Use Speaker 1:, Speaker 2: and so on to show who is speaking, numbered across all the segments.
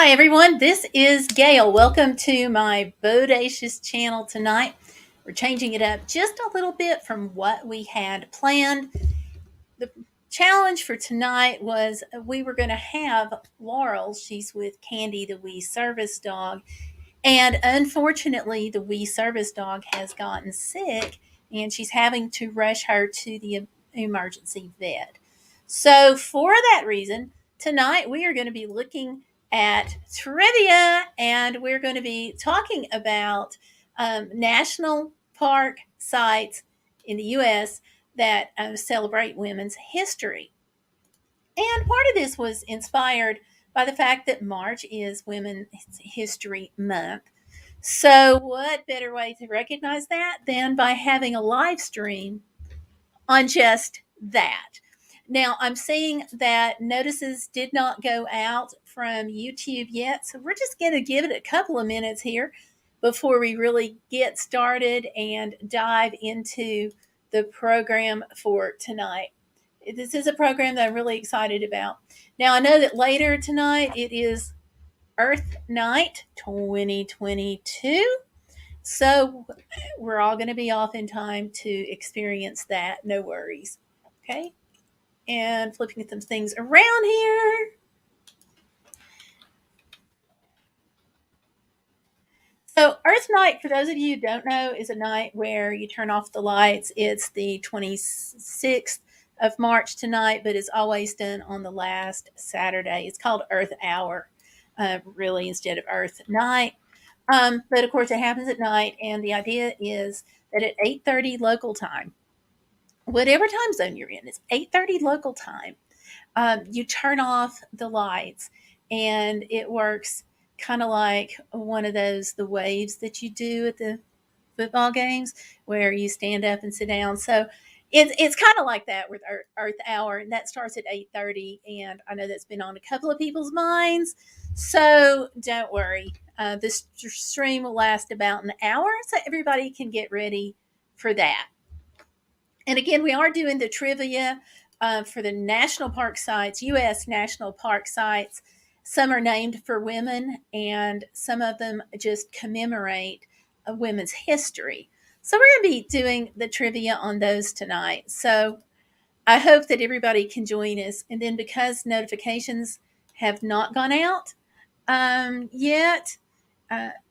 Speaker 1: Hi everyone, this is Gayle. Welcome to my Bodacious channel tonight. We're changing it up just a little bit from what we had planned. The challenge for tonight was we were going to have Laurel. She's with Candy, the wee service dog. And unfortunately, the wee service dog has gotten sick and she's having to rush her to the emergency vet. So, for that reason, tonight we are going to be looking at trivia and we're going to be talking about national park sites in the U.S. that celebrate women's history. And part of this was inspired by the fact that March is Women's History Month. So, what better way to recognize that than by having a live stream on just that? Now, I'm seeing that notices did not go out from YouTube yet, so we're just going to give it a couple of minutes here before we really get started and dive into the program for tonight. This is a program that I'm really excited about. Now, I know that later tonight it is Earth Night 2022. So we're all going to be off in time to experience that. No worries. Okay. And flipping some things around here. So Earth Night, for those of you who don't know, is a night where you turn off the lights. It's the 26th of March tonight, but it's always done on the last Saturday. It's called Earth Hour, really, instead of Earth Night. But of course, it happens at night, and the idea is that at 8:30 local time, whatever time zone you're in, it's 8:30 local time. You turn off the lights, and it works kind of like one of the waves that you do at the football games, where you stand up and sit down. So it's kind of like that with Earth Hour, and that starts at 8:30. And I know that's been on a couple of people's minds, so don't worry. This stream will last about an hour, so everybody can get ready for that. And again, we are doing the trivia for the national park sites, U.S. national park sites. Some are named for women, and some of them just commemorate women's history. So we're going to be doing the trivia on those tonight. So I hope that everybody can join us. And then, because notifications have not gone out yet,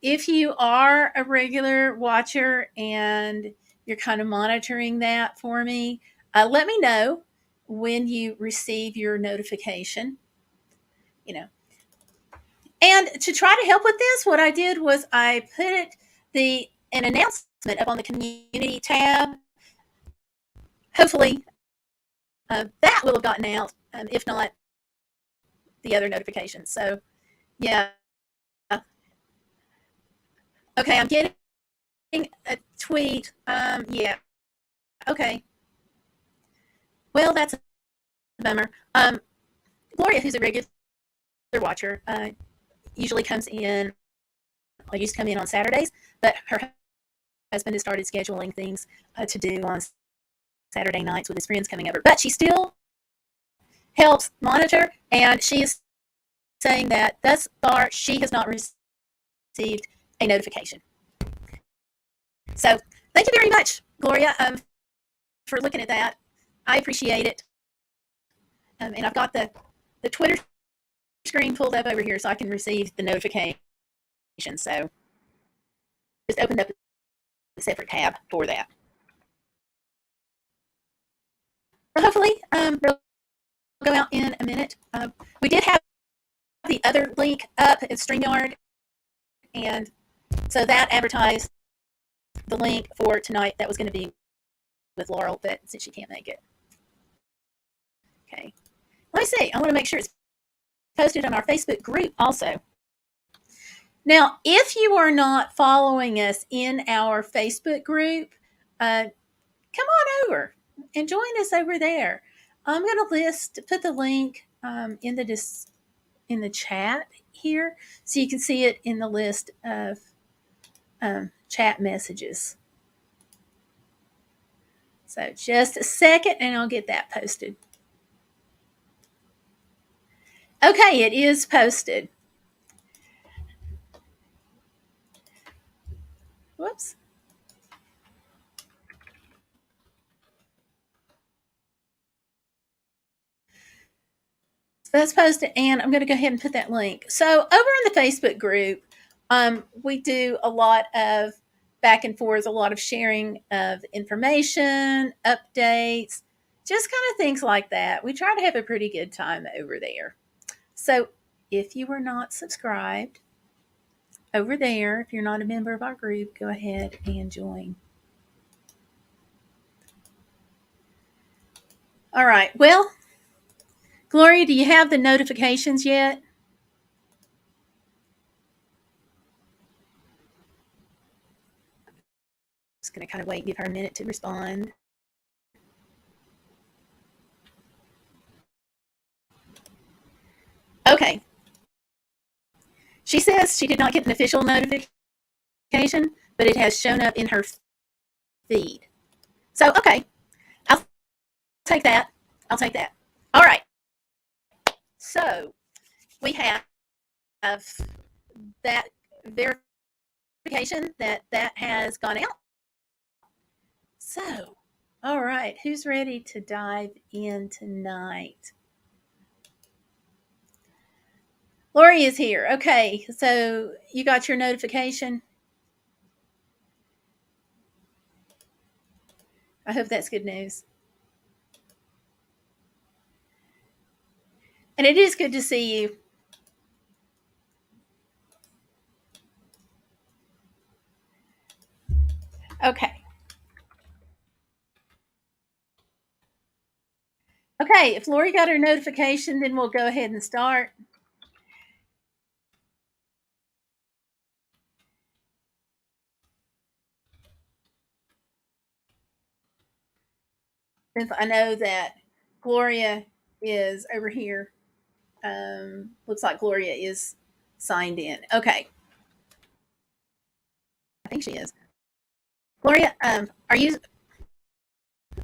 Speaker 1: if you are a regular watcher and you're kind of monitoring that for me, let me know when you receive your notification. You know, and to try to help with this, what I did was I put an announcement up on the community tab. Hopefully, that will have gotten out. If not, the other notifications. So, yeah. Okay, I'm getting a tweet. Yeah. Okay. Well, that's a bummer. Gloria, who's a regular watcher, usually comes in. I used to come in on Saturdays, but her husband has started scheduling things to do on Saturday nights with his friends coming over. But she still helps monitor, and she is saying that thus far she has not received a notification. So thank you very much, Gloria, for looking at that. I appreciate it. And I've got the Twitter screen pulled up over here so I can receive the notification. So just opened up a separate tab for that. Hopefully, they'll go out in a minute. We did have the other link up at StreamYard, and so that advertised the link for tonight that was going to be with Laurel, but since she can't make it. Okay. Let me see. I want to make sure it's posted on our Facebook group also. Now, if you are not following us in our Facebook group, come on over and join us over there. I'm going to put the link in the chat here so you can see it in the list of chat messages. So just a second and I'll get that posted. Okay, it is posted. Whoops. That's posted, and I'm going to go ahead and put that link. So over in the Facebook group, we do a lot of back and forth, a lot of sharing of information, updates, just kind of things like that. We try to have a pretty good time over there. So if you were not subscribed over there, if you're not a member of our group, go ahead and join. All right. Well, Gloria, do you have the notifications yet? Just going to kind of wait, give her a minute to respond. Okay. She says she did not get an official notification, but it has shown up in her feed. So, okay. I'll take that. I'll take that. All right. So, we have that verification that has gone out. So, all right. Who's ready to dive in tonight? Lori is here. Okay. So, you got your notification? I hope that's good news. And it is good to see you. Okay. Okay, if Lori got her notification, then we'll go ahead and start. Since I know that Gloria is over here. Looks like Gloria is signed in. Okay. I think she is. Gloria, are you?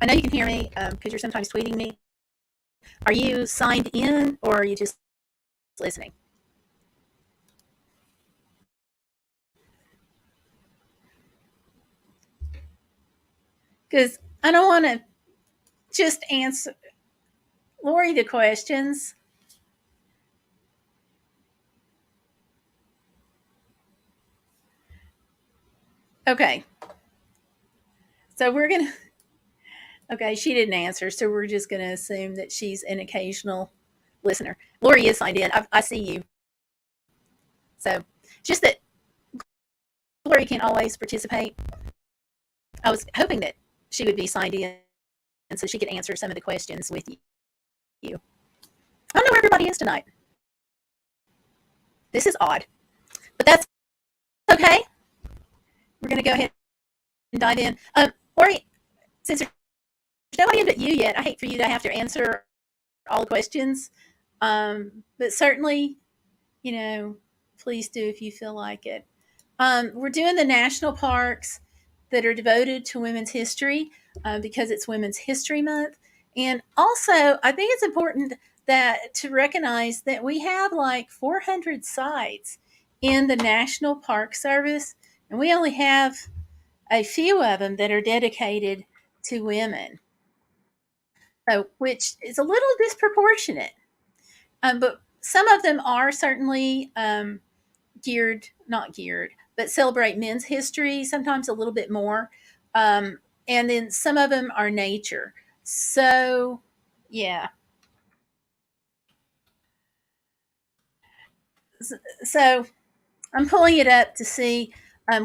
Speaker 1: I know you can hear me because you're sometimes tweeting me. Are you signed in or are you just listening? Because I don't want to just answer Lori the questions. Okay. So we're going to. Okay, she didn't answer, so we're just going to assume that she's an occasional listener. Lori is signed in. I see you. So just that Lori can't always participate. I was hoping that she would be signed in and so she could answer some of the questions with you. I don't know where everybody is tonight. This is odd, but that's okay. We're going to go ahead and dive in. Lori, since there's nobody but you yet, I hate for you to have to answer all the questions. But certainly, please do if you feel like it. We're doing the national parks that are devoted to women's history because it's Women's History Month. And also, I think it's important that to recognize that we have like 400 sites in the National Park Service, and we only have a few of them that are dedicated to women, so, which is a little disproportionate. But some of them are certainly not geared, but celebrate men's history, sometimes a little bit more. And then some of them are nature. So, yeah. So I'm pulling it up to see.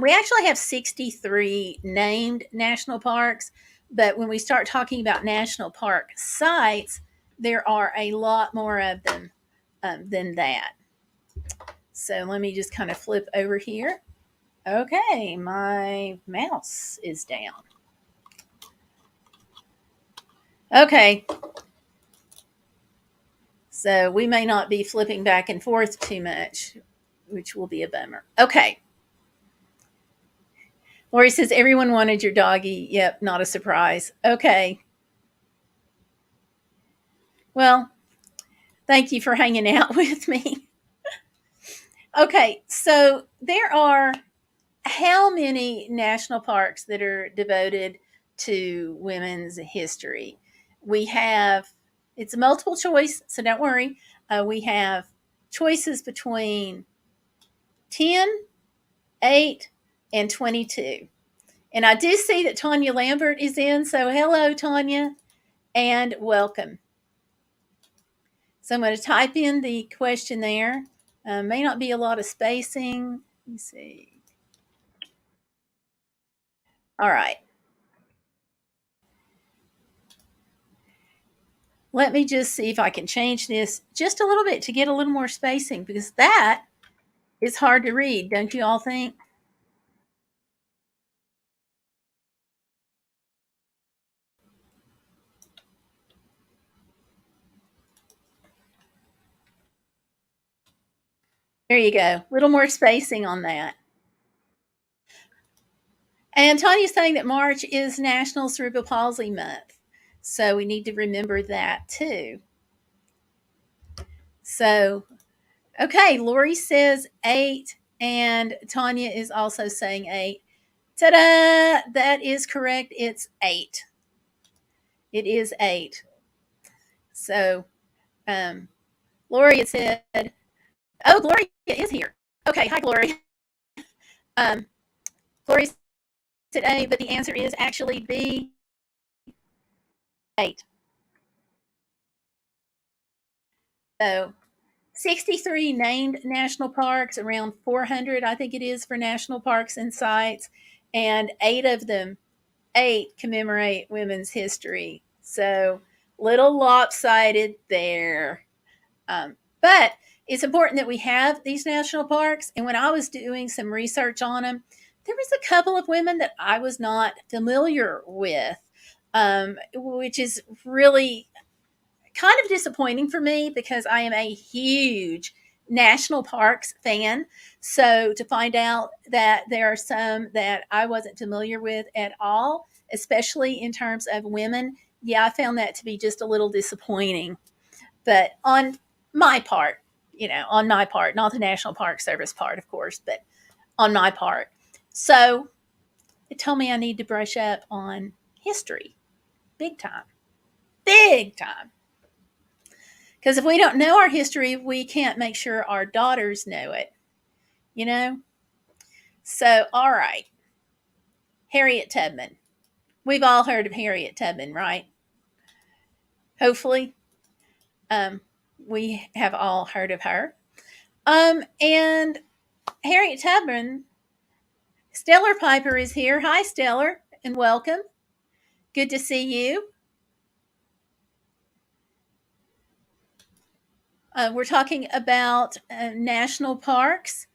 Speaker 1: We actually have 63 named national parks, but when we start talking about national park sites, there are a lot more of them than that. So let me just kind of flip over here. Okay, my mouse is down. Okay. So we may not be flipping back and forth too much, which will be a bummer. Okay. Lori says, everyone wanted your doggy. Yep, not a surprise. Okay. Well, thank you for hanging out with me. Okay, so there are how many national parks that are devoted to women's history? We have, it's a multiple choice, so don't worry. We have choices between 10, 8, and 22. And I do see that Tanya Lambert is in, so hello, Tanya, and welcome. So I'm going to type in the question there. May not be a lot of spacing. Let me see. All right. Let me just see if I can change this just a little bit to get a little more spacing, because that is hard to read, don't you all think? There you go. A little more spacing on that. And Tanya's saying that March is National Cerebral Palsy Month. So we need to remember that too. So, okay, Lori says 8, and Tanya is also saying 8. Ta-da! That is correct. It's 8. It is 8. So, Gloria said, oh, Gloria is here. Okay, hi, Gloria. Gloria said A, but the answer is actually B, 8. So, 63 named national parks, around 400, I think it is, for national parks and sites, and 8 of them, 8 commemorate women's history. So, little lopsided there. But it's important that we have these national parks. And when I was doing some research on them, there was a couple of women that I was not familiar with, which is really kind of disappointing for me because I am a huge national parks fan. So to find out that there are some that I wasn't familiar with at all, especially in terms of women, yeah, I found that to be just a little disappointing. But on my part, on my part, not the National Park Service part, of course, but on my part. So it told me I need to brush up on history big time. Big time. Because if we don't know our history, we can't make sure our daughters know it, you know? So, all right. Harriet Tubman. We've all heard of Harriet Tubman, right? Hopefully, we have all heard of her. And Harriet Tubman, Stellar Piper is here. Hi, Stellar, and welcome. Good to see you. We're talking about national parks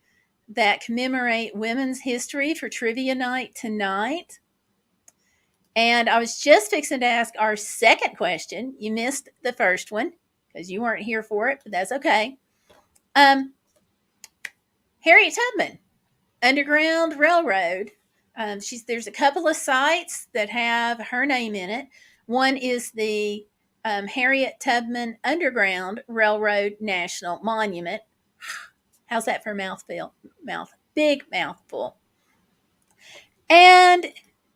Speaker 1: that commemorate women's history for trivia night tonight. And I was just fixing to ask our second question. You missed the first one because you weren't here for it, but that's okay. Harriet Tubman, Underground Railroad. There's a couple of sites that have her name in it. One is the Harriet Tubman Underground Railroad National Monument. How's that for a mouthful? Big mouthful. And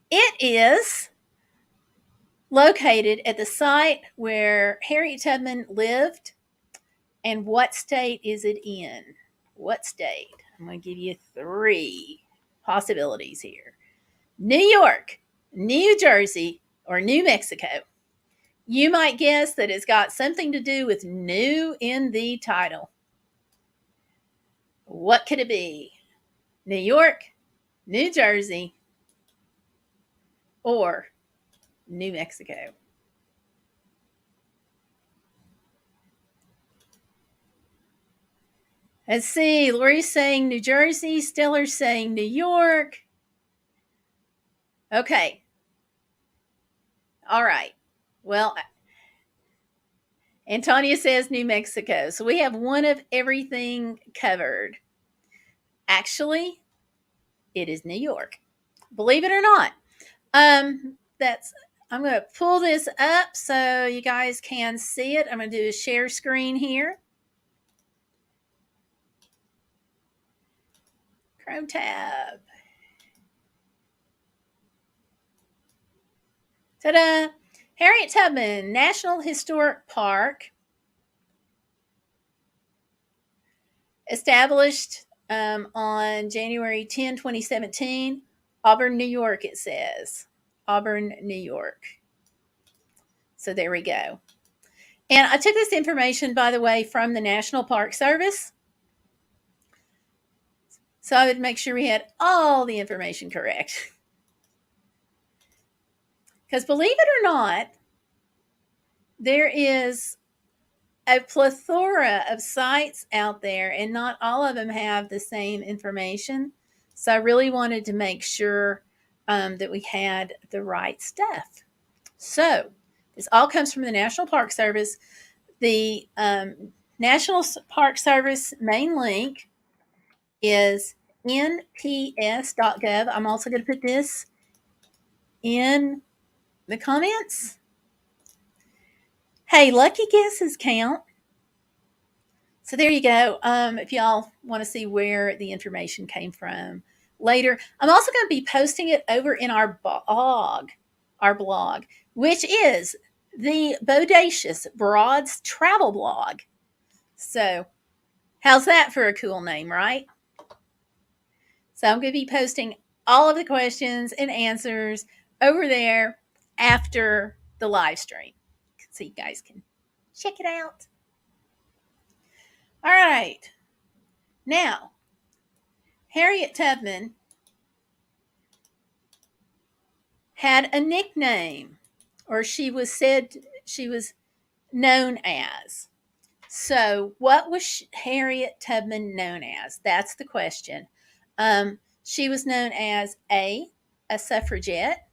Speaker 1: it is located at the site where Harriet Tubman lived. And what state is it in? What state? I'm going to give you 3 possibilities here: New York, New Jersey, or New Mexico. You might guess that it's got something to do with new in the title. What could it be? New York, New Jersey, or New Mexico? Let's see. Lori's saying New Jersey. Stellar's saying New York. Okay. All right. Well, Antonia says New Mexico. So we have one of everything covered. Actually, it is New York. Believe it or not. That's I'm going to pull this up so you guys can see it. I'm going to do a share screen here. Chrome tab. Ta-da! Harriet Tubman National Historic Park, established on January 10, 2017. Auburn, New York, it says. Auburn, New York. So there we go. And I took this information, by the way, from the National Park Service. So I would make sure we had all the information correct. Because believe it or not, there is a plethora of sites out there, and not all of them have the same information. So I really wanted to make sure that we had the right stuff. So this all comes from the National Park Service. The National Park Service main link is nps.gov. I'm also going to put this in the comments. Hey, lucky guesses count. So there you go. If y'all want to see where the information came from later, I'm also going to be posting it over in our blog, which is the Bodacious Broads travel blog. So how's that for a cool name, right? So I'm going to be posting all of the questions and answers over there after the live stream, so you guys can check it out. All right. Now, Harriet Tubman had a nickname, or she was known as. So, what was Harriet Tubman known as? That's the question. She was known as A suffragette,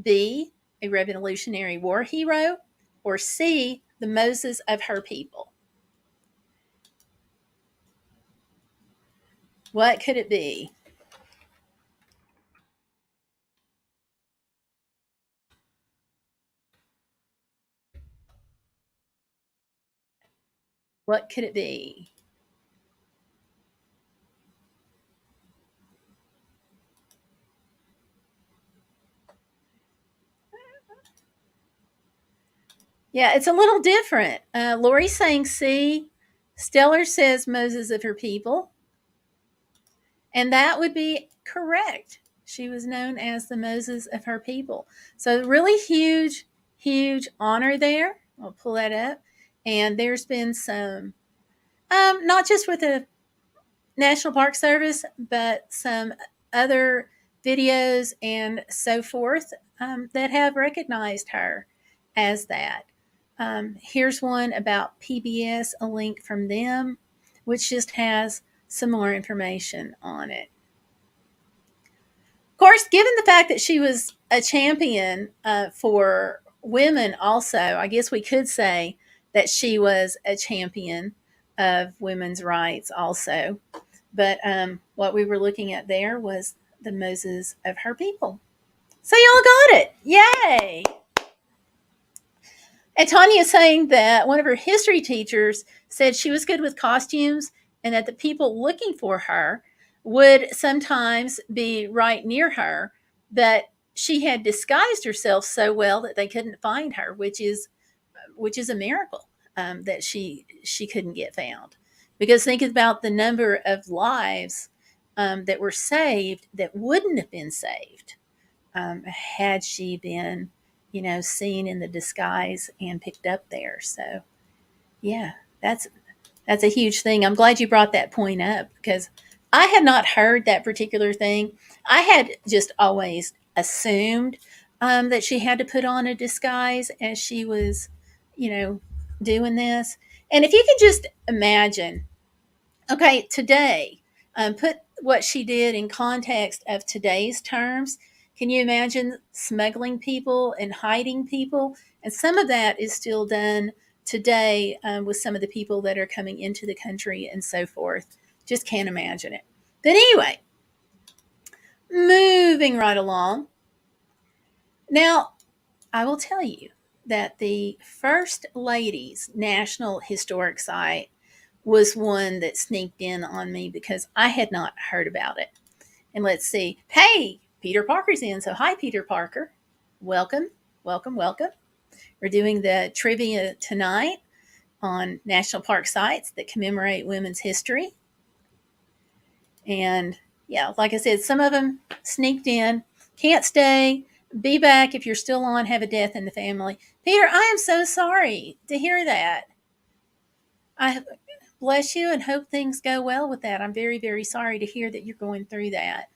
Speaker 1: B, a Revolutionary War hero, or C, the Moses of her people. What could it be? What could it be? Yeah, it's a little different. Lori's saying C. Stellar says Moses of her people. And that would be correct. She was known as the Moses of her people. So, really huge, huge honor there. I'll pull that up. And there's been some, not just with the National Park Service, but some other videos and so forth that have recognized her as that. Here's one about PBS, a link from them, which just has some more information on it. Of course, given the fact that she was a champion for women, also, I guess we could say that she was a champion of women's rights, also. But what we were looking at there was the Moses of her people. So y'all got it. Yay! And Tanya is saying that one of her history teachers said she was good with costumes and that the people looking for her would sometimes be right near her, but she had disguised herself so well that they couldn't find her, which is a miracle that she couldn't get found. Because think about the number of lives that were saved that wouldn't have been saved had she been, seen in the disguise and picked up there. So, yeah, that's a huge thing. I'm glad you brought that point up because I had not heard that particular thing. I had just always assumed that she had to put on a disguise as she was, doing this. And if you could just imagine, okay, today, put what she did in context of today's terms. Can you imagine smuggling people and hiding people? And some of that is still done today with some of the people that are coming into the country and so forth. Just can't imagine it. But anyway, moving right along. Now, I will tell you that the First Ladies National Historic Site was one that sneaked in on me because I had not heard about it. And let's see. Hey, Peter Parker's in. So, hi, Peter Parker. Welcome. Welcome, welcome. We're doing the trivia tonight on national park sites that commemorate women's history. And yeah, like I said, some of them sneaked in. Can't stay. Be back if you're still on, have a death in the family. Peter, I am so sorry to hear that. I bless you and hope things go well with that. I'm very, very sorry to hear that you're going through that.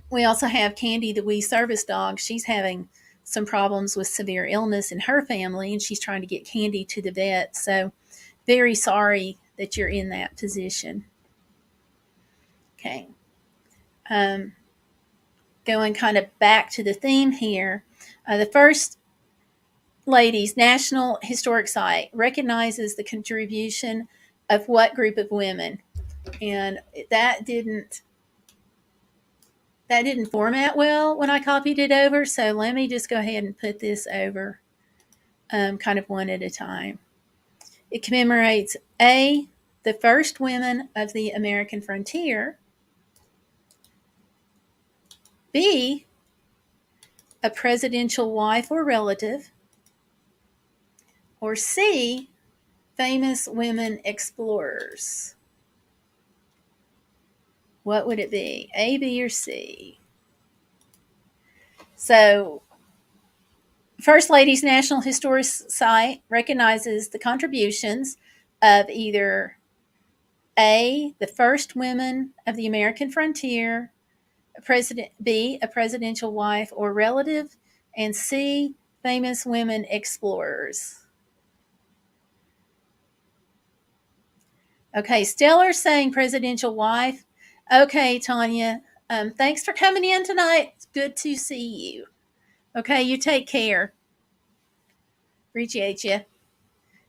Speaker 1: We also have Candy, the wee service dog. She's having some problems with severe illness in her family, and she's trying to get Candy to the vet. So, very sorry that you're in that position. Okay. Going kind of back to the theme here. The First Ladies National Historic Site recognizes the contribution of what group of women? And that didn't format well when I copied it over. So let me just go ahead and put this over kind of one at a time. It commemorates A, the first women of the American frontier, B, a presidential wife or relative, or C, famous women explorers. What would it be? A, B, or C? So, First Ladies National Historic Site recognizes the contributions of either A, the first women of the American frontier, B, a presidential wife or relative, and C, famous women explorers. Okay, Stellar's saying presidential wife. Okay, Tanya, thanks for coming in tonight. It's good to see you. Okay, you take care. Appreciate you.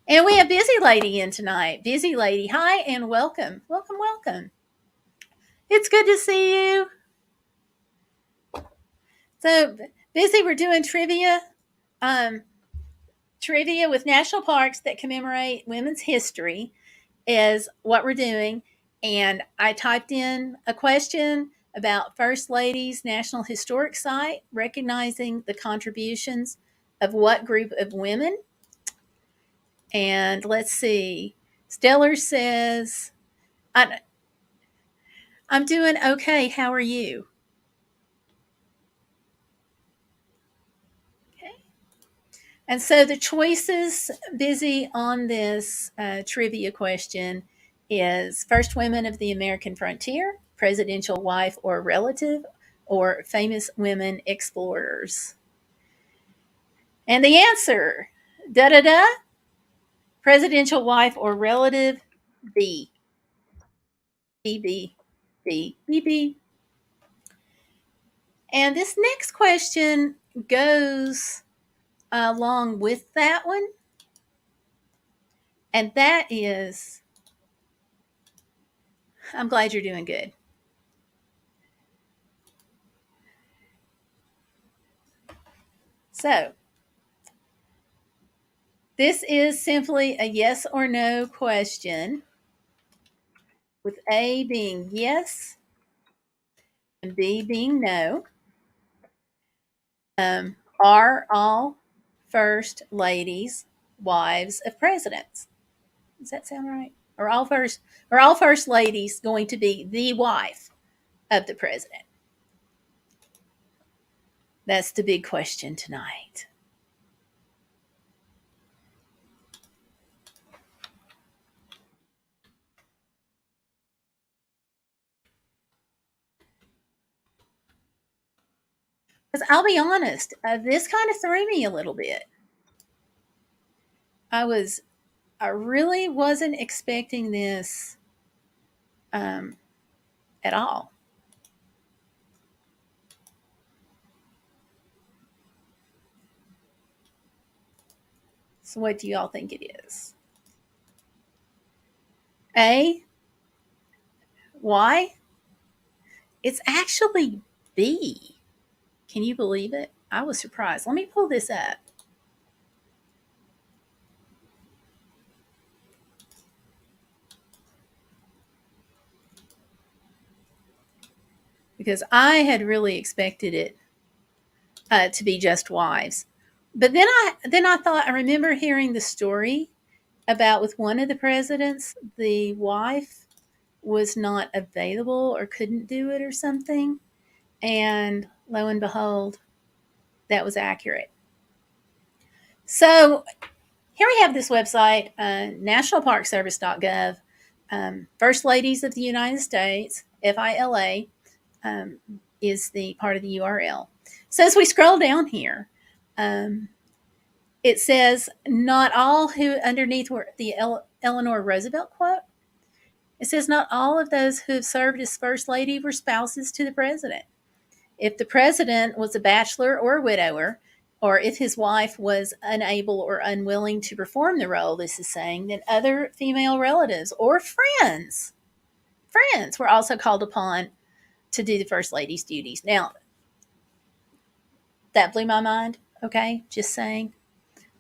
Speaker 1: And we have Busy Lady in tonight. Busy Lady, hi and welcome. Welcome, welcome. It's good to see you. So, Busy, we're doing trivia. Trivia with national parks that commemorate women's history is what we're doing. And I typed in a question about First Ladies National Historic Site, recognizing the contributions of what group of women. And let's see. Stellar says, I'm doing okay. How are you? Okay. And so the choices busy on this trivia question is first women of the American frontier, presidential wife or relative, or famous women explorers. And the answer, da da da, presidential wife or relative, B. B, B, B, B, B. And this next question goes along with that one. And that is, I'm glad you're doing good. So, this is simply a yes or no question, with A being yes and B being no. Are all first ladies wives of presidents? Does that sound right? Are all first ladies going to be the wife of the president? That's the big question tonight. Because I'll be honest, this kind of threw me a little bit. I really wasn't expecting this at all. So, what do y'all think it is? A, why? It's actually B. Can you believe it? I was surprised. Let me pull this up. Because I had really expected it to be just wives. But then I thought, I remember hearing the story about with one of the presidents, the wife was not available or couldn't do it or something. And lo and behold, that was accurate. So here we have this website, nationalparkservice.gov, First Ladies of the United States, FILA, is the part of the URL. So as we scroll down here, it says not all who underneath were the Eleanor Roosevelt quote. It says not all of those who have served as First Lady were spouses to the president. If the president was a bachelor or a widower, or if his wife was unable or unwilling to perform the role, this is saying, then other female relatives or friends were also called upon to do the First Lady's duties. Now, that blew my mind, okay? Just saying.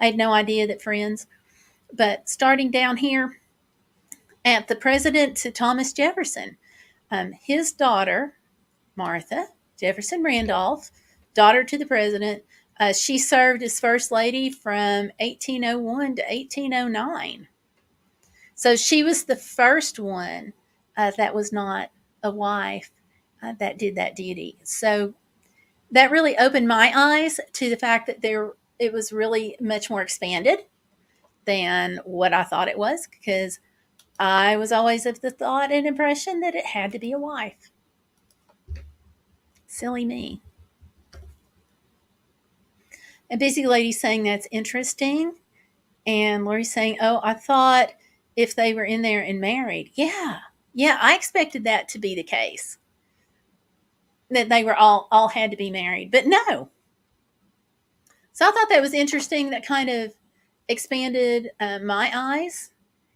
Speaker 1: I had no idea that friends. But starting down here at the president to Thomas Jefferson, his daughter, Martha Jefferson Randolph, daughter to the president, she served as First Lady from 1801 to 1809. So she was the first one that was not a wife that did that duty. So that really opened my eyes to the fact that it was really much more expanded than what I thought it was, because I was always of the thought and impression that it had to be a wife. Silly me. And Busy Lady saying that's interesting. And Lori's saying, oh, I thought if they were in there and married. Yeah, I expected that to be the case. That they were all had to be married. But no. So I thought that was interesting. That kind of expanded my eyes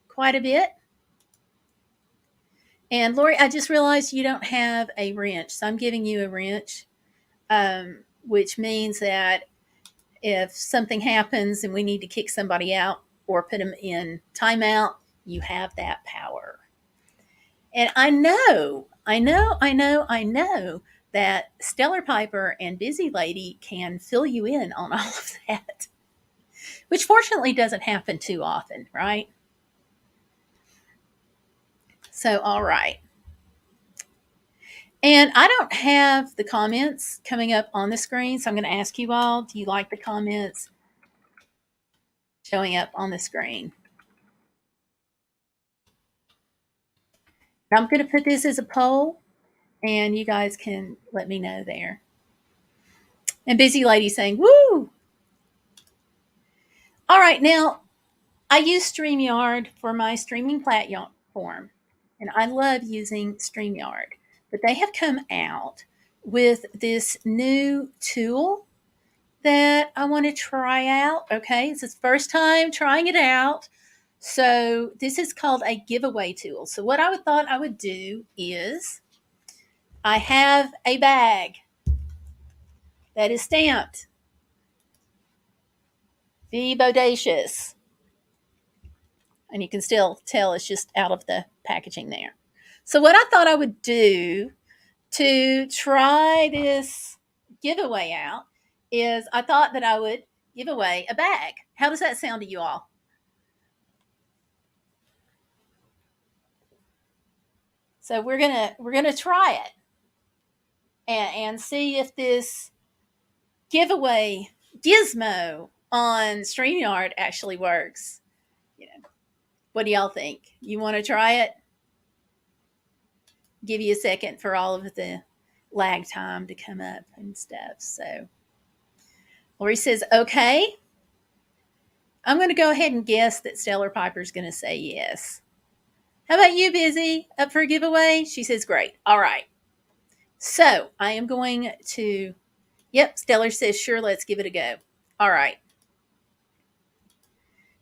Speaker 1: quite a bit. And Lori, I just realized you don't have a wrench. So I'm giving you a wrench, which means that if something happens and we need to kick somebody out or put them in timeout, you have that power. And I know that Stellar Piper and Busy Lady can fill you in on all of that, which fortunately doesn't happen too often, right? So, all right. And I don't have the comments coming up on the screen, so I'm going to ask you all, do you like the comments showing up on the screen? I'm going to put this as a poll, and you guys can let me know there. And Busy Lady saying, woo! All right, now, I use StreamYard for my streaming platform, and I love using StreamYard. But they have come out with this new tool that I want to try out. Okay, it's his first time trying it out. So this is called a giveaway tool. So what I thought I would do is I have a bag that is stamped the Bodacious. And you can still tell it's just out of the packaging there. So what I thought I would do to try this giveaway out is I thought that I would give away a bag. How does that sound to you all? So we're gonna try it and see if this giveaway gizmo on StreamYard actually works. You know, what do y'all think? You want to try it? Give you a second for all of the lag time to come up and stuff. So Lori says, okay. I'm going to go ahead and guess that Stellar Piper's going to say yes. How about you, Busy? Up for a giveaway? She says, great. All right. So I am going to, yep, Stellar says, sure, let's give it a go. All right.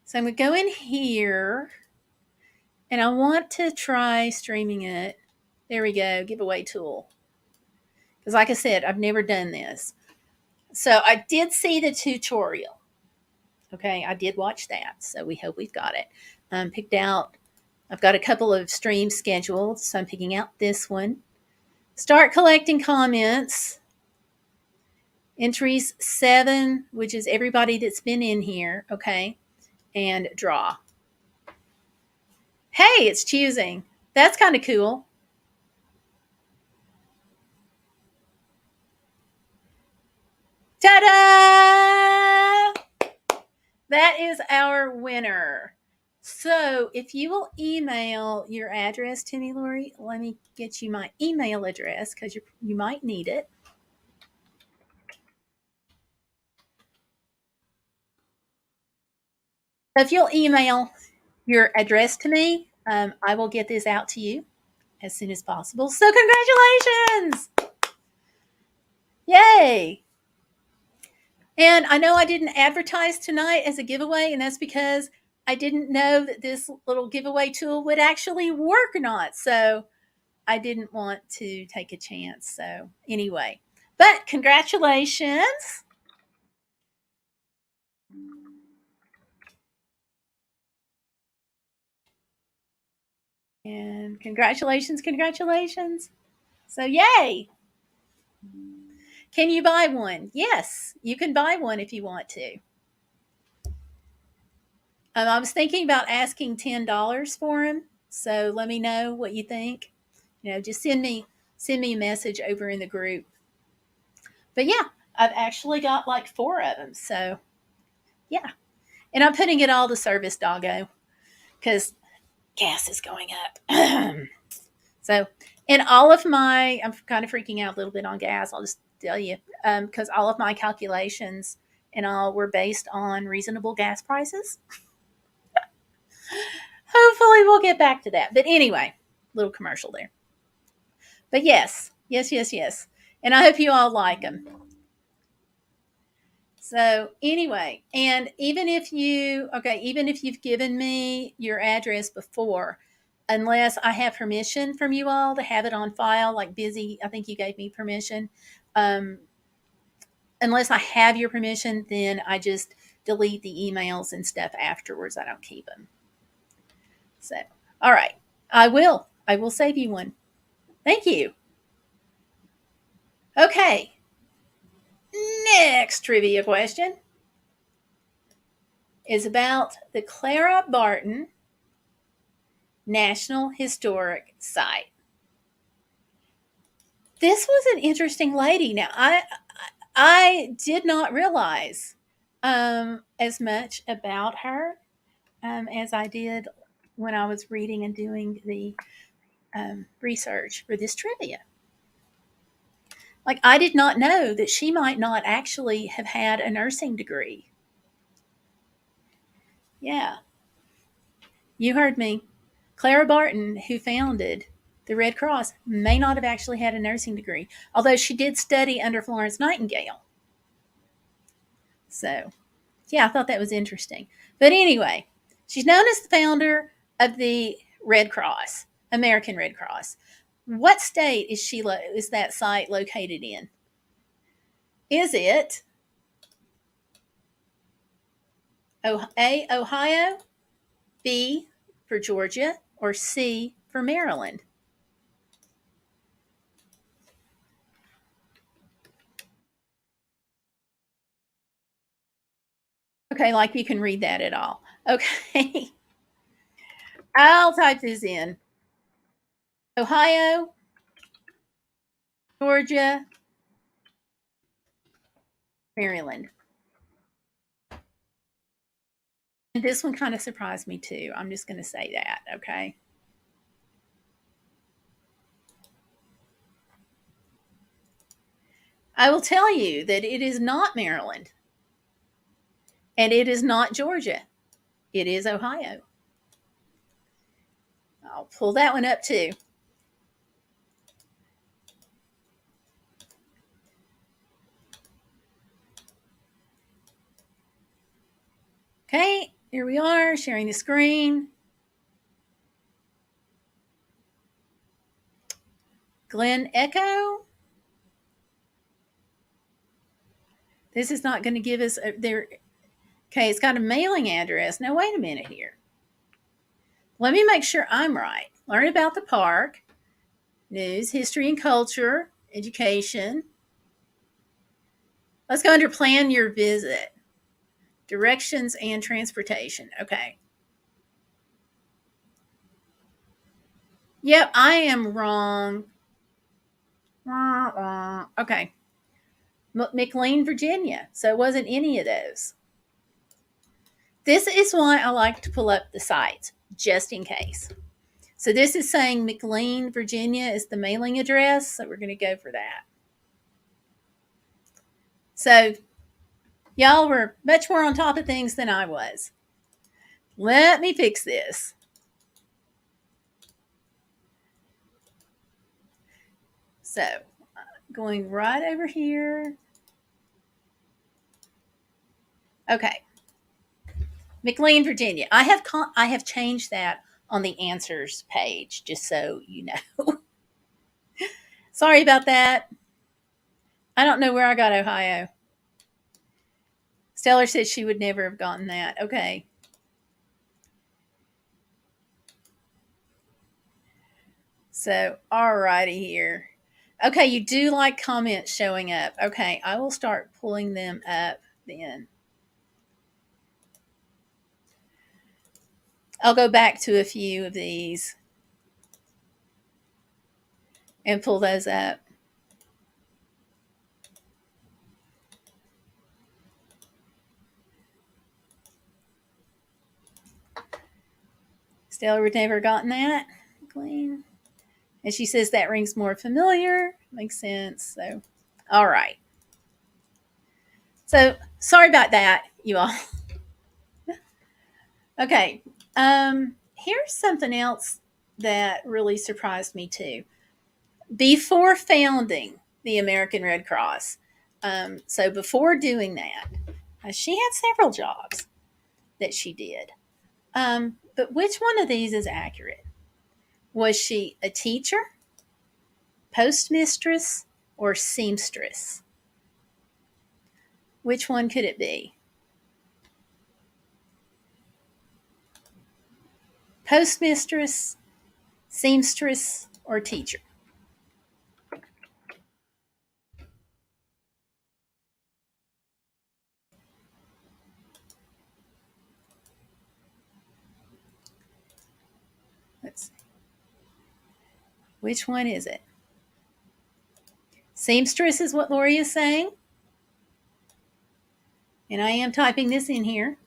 Speaker 1: So I'm going to go in here, and I want to try streaming it. There we go, giveaway tool. Because like I said, I've never done this. So I did see the tutorial. Okay, I did watch that. So we hope we've got it. Picked out, I've got a couple of streams scheduled. So I'm picking out this one. Start collecting comments. Entries 7, which is everybody that's been in here, okay, and draw. Hey, it's choosing. That's kind of cool. Ta-da! That is our winner. So if you will email your address to me, Lori, let me get you my email address because you might need it. If you'll email your address to me, I will get this out to you as soon as possible. So congratulations! Yay! And I know I didn't advertise tonight as a giveaway, and that's because I didn't know that this little giveaway tool would actually work or not. So I didn't want to take a chance. So anyway, but congratulations. And congratulations, congratulations. So yay. Can you buy one? Yes, you can buy one if you want to. I was thinking about asking $10 for them. So let me know what you think. Just send me a message over in the group. But yeah, I've actually got like 4 of them. So yeah. And I'm putting it all to service, doggo, because gas is going up. So, and all of I'm kind of freaking out a little bit on gas. I'll just tell you, because all of my calculations and all were based on reasonable gas prices. Hopefully, we'll get back to that. But anyway, little commercial there. But yes, yes, yes, yes. And I hope you all like them. So anyway, and even if you've given me your address before, unless I have permission from you all to have it on file, like Busy, I think you gave me permission. Um, unless I have your permission, then I just delete the emails and stuff afterwards. I don't keep them. So, all right, I will. I will save you one. Thank you. Okay. Next trivia question is about the Clara Barton National Historic Site. This was an interesting lady. Now, I did not realize as much about her as I did when I was reading and doing the research for this trivia. Like, I did not know that she might not actually have had a nursing degree. Yeah, you heard me. Clara Barton, who founded the Red Cross, may not have actually had a nursing degree, although she did study under Florence Nightingale. So, yeah, I thought that was interesting. But anyway, she's known as the founder of the Red Cross, American Red Cross. What state is that site located in? Is it A, Ohio, B, for Georgia, or C, for Maryland? Okay, like you can read that at all. Okay. I'll type this in. Ohio, Georgia, Maryland. And this one kind of surprised me too. I'm just going to say that, okay? I will tell you that it is not Maryland and it is not Georgia. It is Ohio. I'll pull that one up too. Okay, here we are sharing the screen. Glen Echo. This is not going to give us there. Okay, it's got a mailing address. Now, wait a minute here. Let me make sure I'm right. Learn about the park, news, history and culture, education. Let's go under plan your visit. Directions and transportation. Okay. Yep, I am wrong. Okay. McLean, Virginia. So it wasn't any of those. This is why I like to pull up the sites, just in case. So this is saying McLean, Virginia is the mailing address. So we're going to go for that. So y'all were much more on top of things than I was. Let me fix this. So going right over here. Okay. McLean, Virginia. I have changed that on the answers page, just so you know. Sorry about that. I don't know where I got Ohio. Stellar said she would never have gotten that. Okay. So, alrighty here. Okay, you do like comments showing up. Okay, I will start pulling them up then. I'll go back to a few of these and pull those up. Stellar would never gotten that. Clean. And she says that rings more familiar. Makes sense. So, all right. So, sorry about that, you all. Okay. Here's something else that really surprised me too. Before founding the American Red Cross, so before doing that, she had several jobs that she did. But which one of these is accurate? Was she a teacher, postmistress, or seamstress? Which one could it be? Postmistress, seamstress, or teacher? Let's see. Which one is it? Seamstress is what Lori is saying. And I am typing this in here.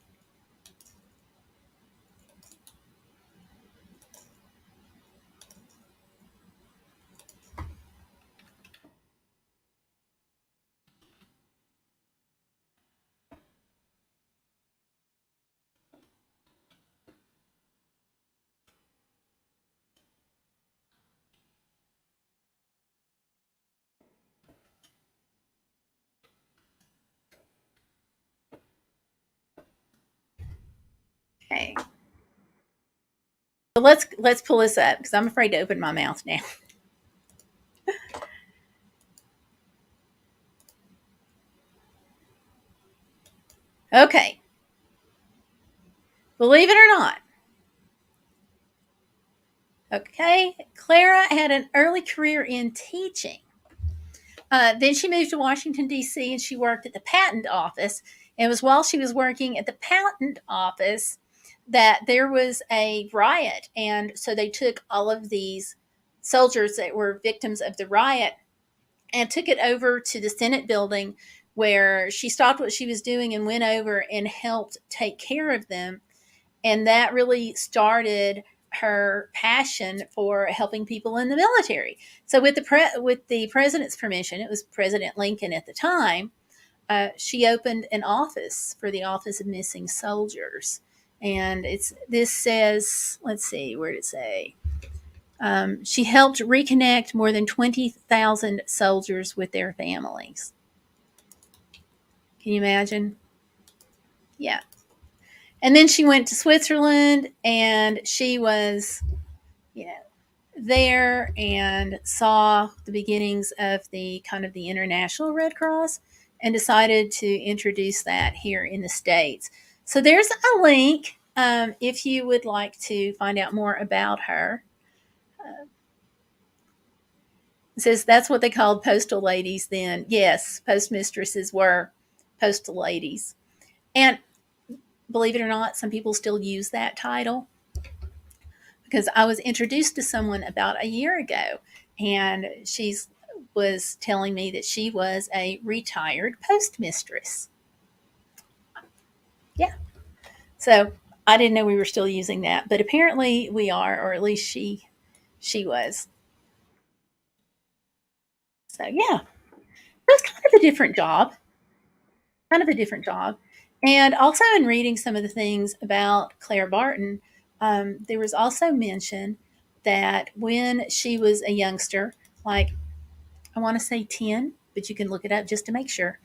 Speaker 1: Okay. So let's pull this up because I'm afraid to open my mouth now. Okay. Believe it or not. Okay. Clara had an early career in teaching. Then she moved to Washington, D.C., and she worked at the patent office. And it was while she was working at the patent office that there was a riot. And so they took all of these soldiers that were victims of the riot and took it over to the Senate building, where she stopped what she was doing and went over and helped take care of them. And that really started her passion for helping people in the military. So with the president's permission, it was President Lincoln at the time, she opened an office for the Office of Missing Soldiers. And this says, let's see, where did it say? She helped reconnect more than 20,000 soldiers with their families. Can you imagine? Yeah. And then she went to Switzerland, and she was, there and saw the beginnings of the kind of the International Red Cross and decided to introduce that here in the States. So there's a link if you would like to find out more about her. It says that's what they called postal ladies then. Yes, postmistresses were. Postal Ladies. And believe it or not, some people still use that title because I was introduced to someone about a year ago, and she was telling me that she was a retired postmistress. Yeah. So I didn't know we were still using that, but apparently we are, or at least she was. So yeah, that's kind of a different job. Kind of a different job. And also in reading some of the things about Clara Barton, there was also mention that when she was a youngster, like I want to say 10, but you can look it up just to make sure.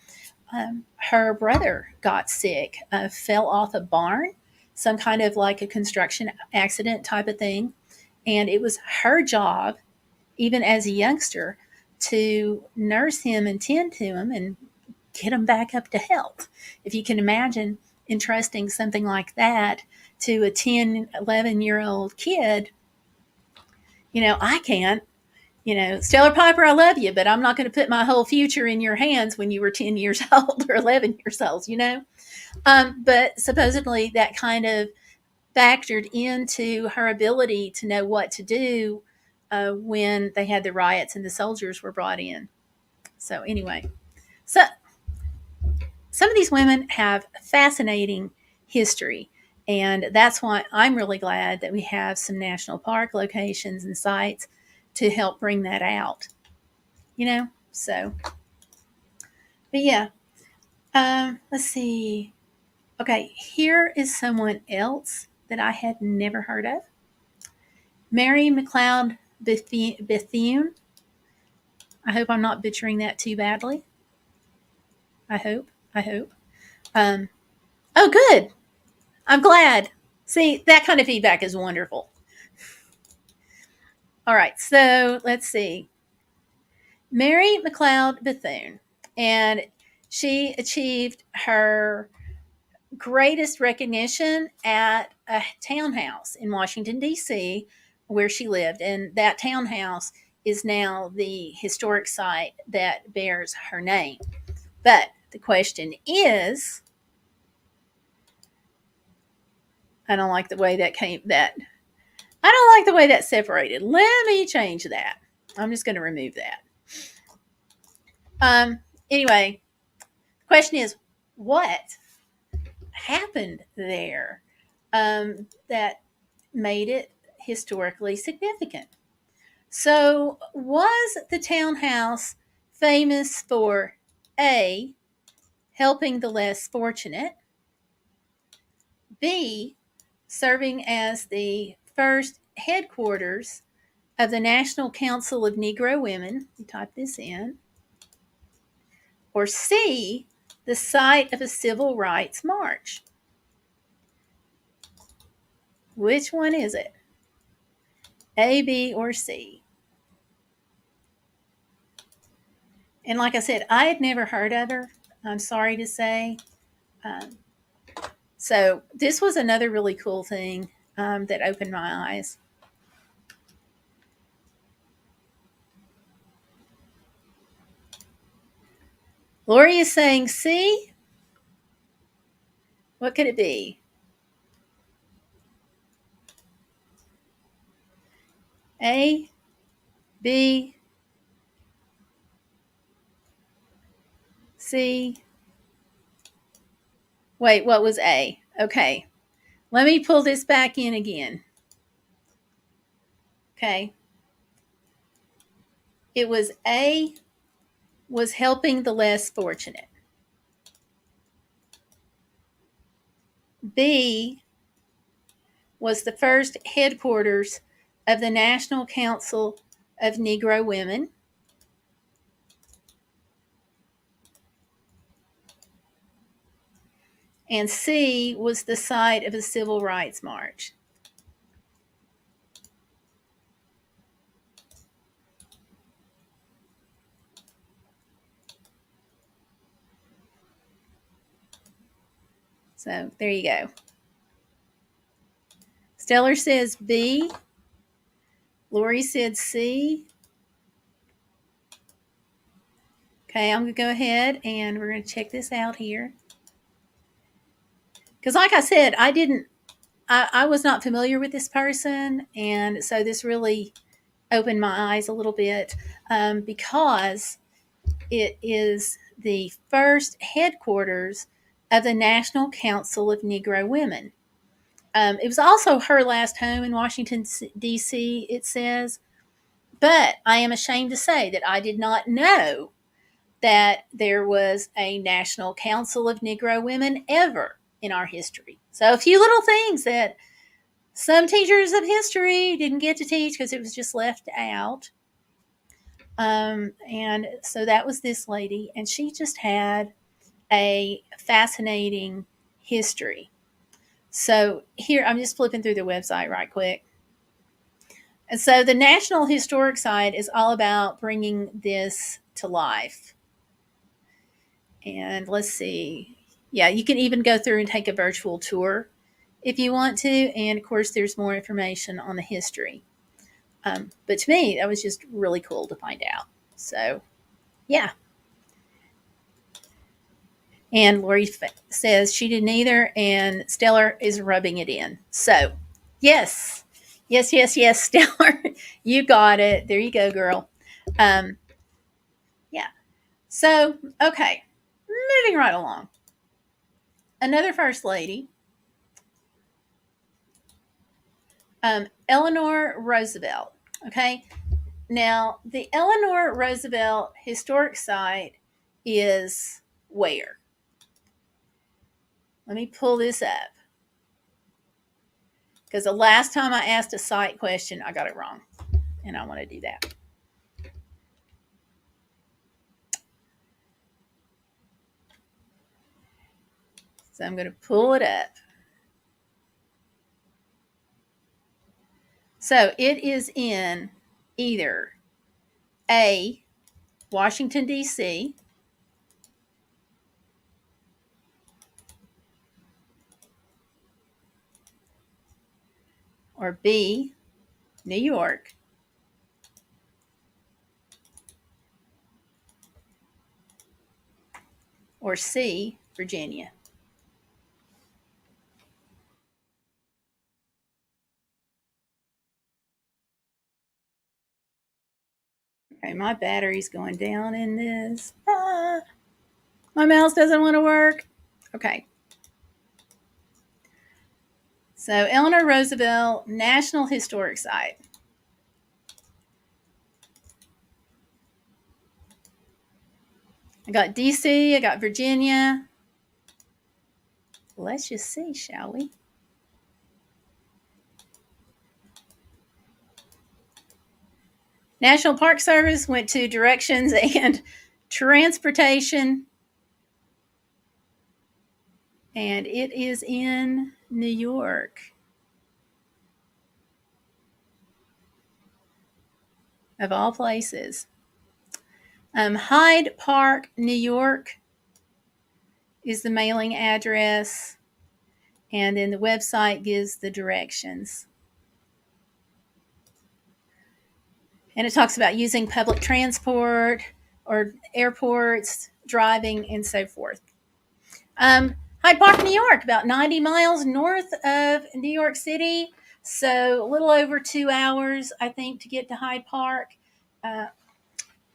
Speaker 1: Her brother got sick, fell off a barn, some kind of like a construction accident type of thing. And it was her job, even as a youngster, to nurse him and tend to him and get him back up to health. If you can imagine entrusting something like that to a 10, 11-year-old kid, I can't. Stellar Piper, I love you, but I'm not going to put my whole future in your hands when you were 10 years old or 11 years old. But supposedly that kind of factored into her ability to know what to do when they had the riots and the soldiers were brought in. So, anyway, so some of these women have fascinating history. And that's why I'm really glad that we have some national park locations and sites to help bring that out. So, but yeah, let's see. Okay, here is someone else that I had never heard of. Mary Mcleod Bethune. I hope I'm not butchering that too badly. I hope. I hope. Um, oh, good. I'm glad. See, that kind of feedback is wonderful. All right, so let's see. Mary Mcleod Bethune, and she achieved her greatest recognition at a townhouse in Washington, D.C., where she lived. And that townhouse is now the historic site that bears her name. But the question is, I don't like the way that I don't like the way that separated. Let me change that. I'm just going to remove that. Anyway, the question is, what happened there that made it historically significant? So, was the townhouse famous for A, helping the less fortunate, B, serving as the first headquarters of the National Council of Negro Women, you type this in, or C, the site of a civil rights march? Which one is it? A, B, or C? And like I said, I had never heard of her, I'm sorry to say. Um, so this was another really cool thing that opened my eyes. Lori is saying C. What could it be? A, B, C. Wait, what was A? Okay. Let me pull this back in again. Okay. It was A, was helping the less fortunate. B, was the first headquarters of the National Council of Negro Women. And C, was the site of a civil rights march. So there you go. Stellar says B. Lori said C. Okay, I'm going to go ahead and we're going to check this out here. Because like I said, I was not familiar with this person. And so this really opened my eyes a little bit because it is the first headquarters of the National Council of Negro Women. It was also her last home in Washington, D.C., it says. But I am ashamed to say that I did not know that there was a National Council of Negro Women ever in our history. So a few little things that some teachers of history didn't get to teach because it was just left out. And so that was this lady, and she just had a fascinating history. So here, I'm just flipping through the website right quick. And so the National Historic Site is all about bringing this to life. And let's see. Yeah, you can even go through and take a virtual tour if you want to. And of course, there's more information on the history. But to me, that was just really cool to find out. So, yeah. And Lori says she didn't either, and Stellar is rubbing it in. So, yes, Stellar, you got it. There you go, girl. Yeah. So, okay, moving right along. Another first lady, Eleanor Roosevelt. Okay. Now, the Eleanor Roosevelt Historic Site is where? Let me pull this up. Because the last time I asked a site question, I got it wrong. And I want to do that. So I'm going to pull it up. So it is in either A, Washington, D.C., or B, New York, or C, Virginia. Okay, my battery's going down in this. My mouse doesn't want to work. Okay. So Eleanor Roosevelt National Historic Site. I got DC, I got Virginia. Let's just see, shall we? National Park Service went to directions and transportation. And it is in New York. Of all places. Hyde Park, New York is the mailing address. And then the website gives the directions. And it talks about using public transport or airports, driving, and so forth. Hyde Park, New York, about 90 miles north of New York City. So a little over 2 hours, I think, to get to Hyde Park.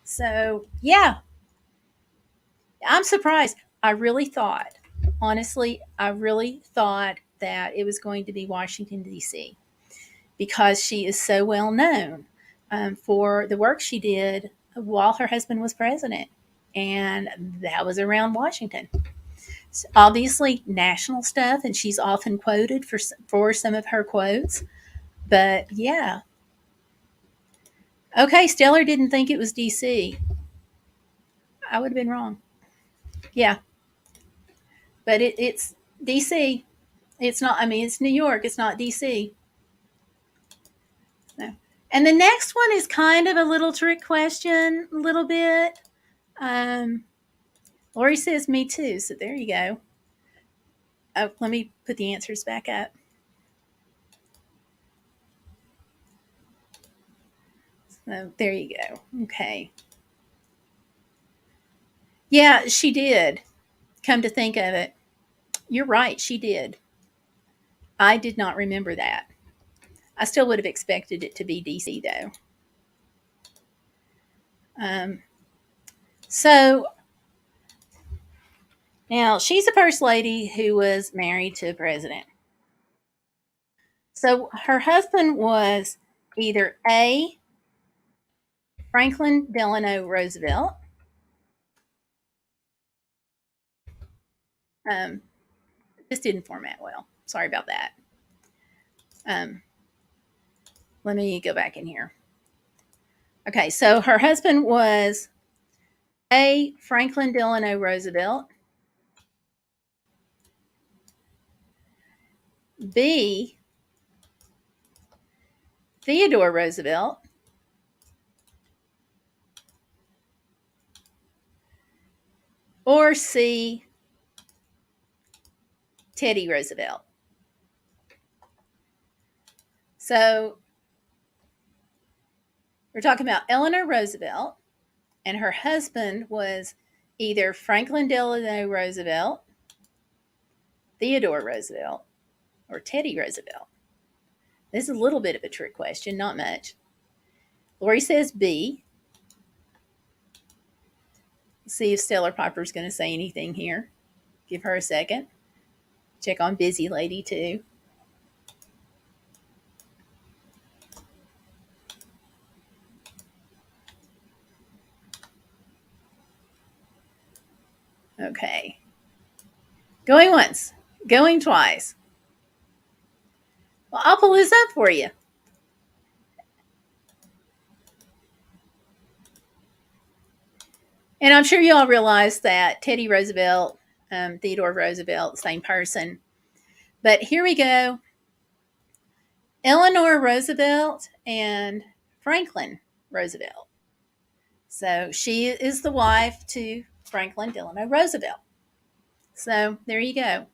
Speaker 1: So, yeah, I'm surprised. I really thought, honestly, I really thought that it was going to be Washington, D.C., because she is so well known for the work she did while her husband was president. And that was around Washington. So obviously, national stuff, and she's often quoted for some of her quotes. But yeah. Okay, Stellar didn't think it was D.C. I would have been wrong. Yeah. But it's D.C. It's not, I mean, it's New York. It's not D.C. No. And the next one is kind of a little trick question, a little bit. Lori says me too, so there you go. Oh, let me put the answers back up. So there you go. Okay. Yeah, she did. Come to think of it, you're right. She did. I did not remember that. I still would have expected it to be DC though. Um, so now she's a first lady who was married to a president. So her husband was either A. Franklin Delano Roosevelt. Um, this didn't format well. Sorry about that. Um, let me go back in here. Okay, so her husband was A. Franklin Delano Roosevelt, B. Theodore Roosevelt, or C. Teddy Roosevelt. So we're talking about Eleanor Roosevelt, and her husband was either Franklin Delano Roosevelt, Theodore Roosevelt, or Teddy Roosevelt. This is a little bit of a trick question, not much. Lori says B. Let's see if Stellar Piper's going to say anything here. Give her a second. Check on Busy Lady too. Okay. Going once, going twice. Well, I'll pull this up for you. And I'm sure you all realize that Teddy Roosevelt, Theodore Roosevelt, same person. But here we go. Eleanor Roosevelt and Franklin Roosevelt. So she is the wife to Franklin Delano Roosevelt. So there you go.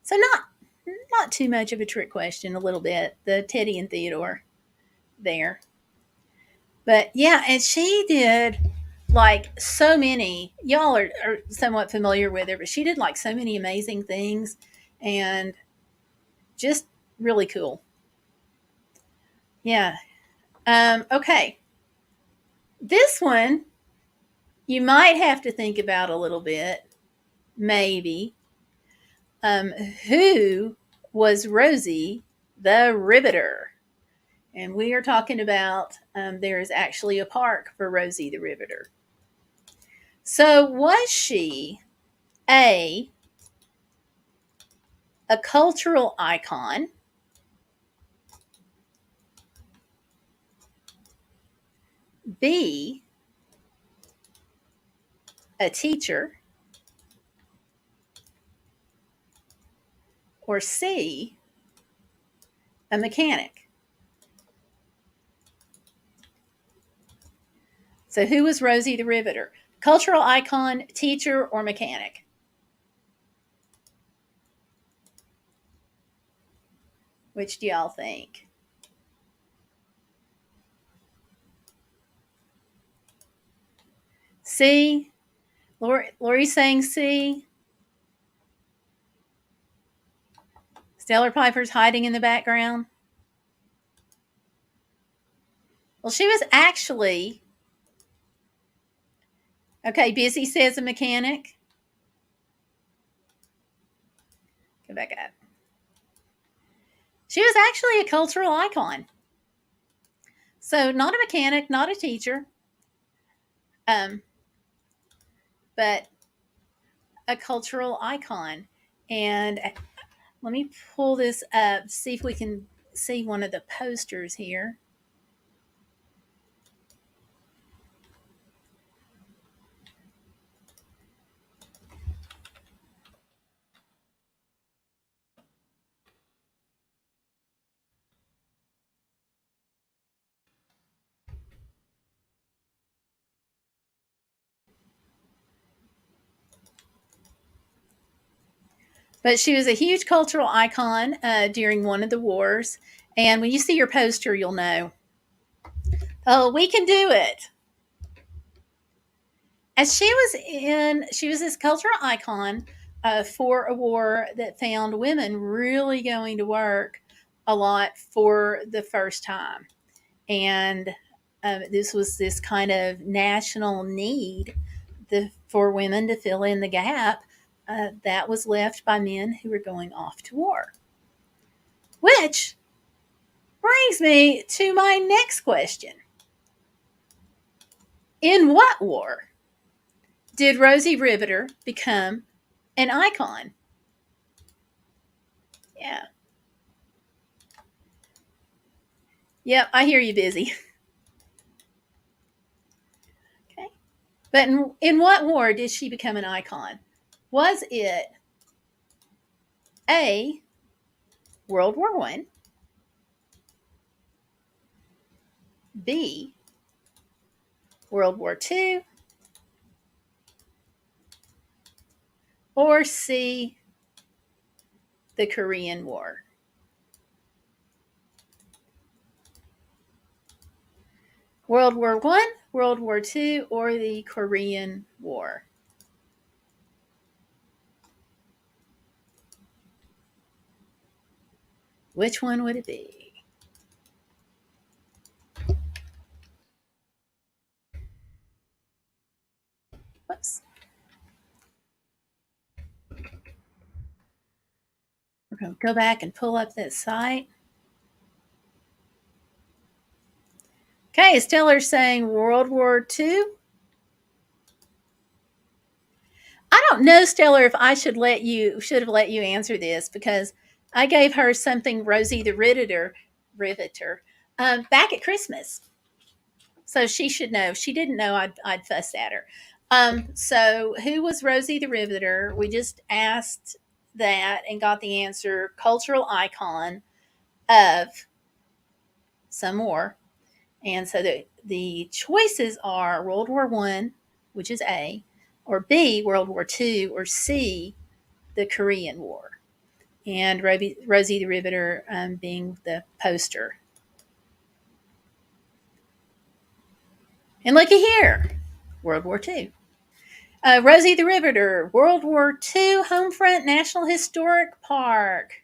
Speaker 1: So not too much of a trick question, a little bit. The Teddy and Theodore there. But yeah, and she did like so many, y'all are somewhat familiar with her, but she did like so many amazing things and just really cool. Yeah. Okay. This one you might have to think about a little bit, maybe. Um, who was Rosie the Riveter? And we are talking about there is actually a park for Rosie the Riveter. So was she a cultural icon, B, a teacher, or C, a mechanic? So who was Rosie the Riveter? Cultural icon, teacher, or mechanic? Which do y'all think? C. Lori's saying C. Stellar Piper's hiding in the background. Well, she was actually, okay, Busy says a mechanic. Go back up. She was actually a cultural icon. So not a mechanic, not a teacher, um, but a cultural icon. And let me pull this up, see if we can see one of the posters here. But she was a huge cultural icon during one of the wars. And when you see your poster, you'll know. Oh, we can do it. As she was this cultural icon for a war that found women really going to work a lot for the first time. And this was this kind of national need for women to fill in the gap that was left by men who were going off to war. Which brings me to my next question. In what war did Rosie Riveter become an icon? Yeah. Yep, I hear you busy. Okay. But in what war did she become an icon? Was it A, World War One, B, World War Two, or C, the Korean War? World War One, World War Two, or the Korean War? Which one would it be? Whoops. We're going to go back and pull up that site. Okay, Stellar's saying World War Two. I don't know, Stellar, if I should have let you answer this because I gave her something Rosie the Riveter back at Christmas. So she should know. She didn't know I'd fuss at her. So who was Rosie the Riveter? We just asked that and got the answer cultural icon of some war. And so the choices are World War One, which is A, or B, World War Two, or C, the Korean War. And Rosie the Riveter being the poster. And looky here, World War Two. Rosie the Riveter, World War II, Homefront National Historic Park.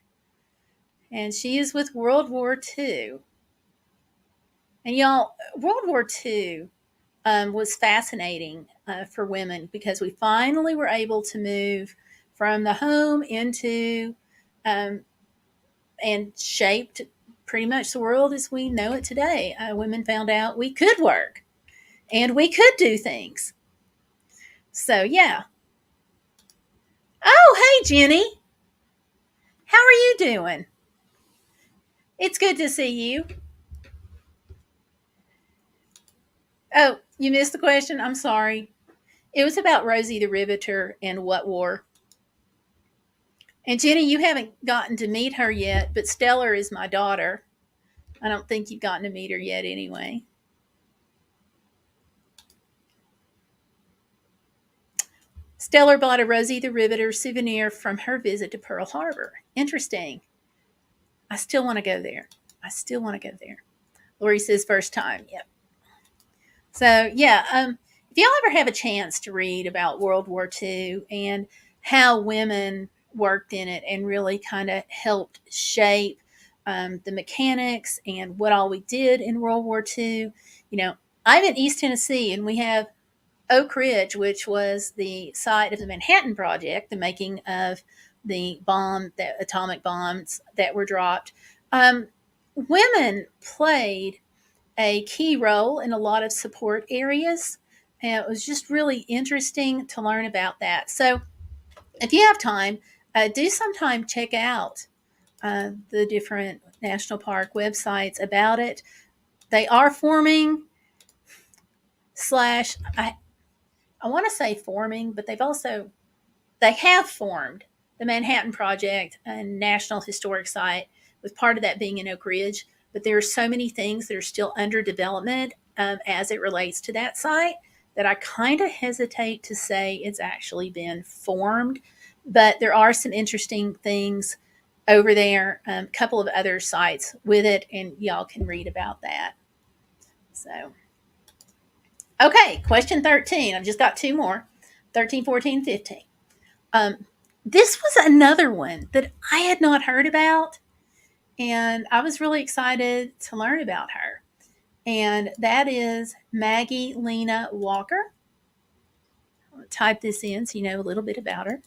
Speaker 1: And she is with World War II. And y'all, World War II was fascinating for women because we finally were able to move from the home into and shaped pretty much the world as we know it today. Women found out we could work and we could do things. So, yeah. Oh, hey, Jenny. How are you doing? It's good to see you. Oh, you missed the question? I'm sorry. It was about Rosie the Riveter and what war. And Jenny, you haven't gotten to meet her yet, but Stellar is my daughter. I don't think you've gotten to meet her yet anyway. Stellar bought a Rosie the Riveter souvenir from her visit to Pearl Harbor. Interesting. I still want to go there. I still want to go there. Lori says first time. Yep. So, yeah, if y'all ever have a chance to read about World War II and how women worked in it and really kind of helped shape the mechanics and what all we did in World War II, I'm in East Tennessee and we have Oak Ridge, which was the site of the Manhattan Project, the making of the atomic bombs that were dropped. Women played a key role in a lot of support areas. And it was just really interesting to learn about that. So, if you have time, do sometime check out the different national park websites about it. They are forming slash I want to say forming, but they have formed the Manhattan Project, a National Historic Site, with part of that being in Oak Ridge. But there are so many things that are still under development as it relates to that site that I kind of hesitate to say it's actually been formed. But there are some interesting things over there, a couple of other sites with it, and y'all can read about that. So, Okay, question 13. I've just got two more, 13, 14, 15. Um, this was another one that I had not heard about, and I was really excited to learn about her. And that is Maggie Lena Walker. I'll type this in so you know a little bit about her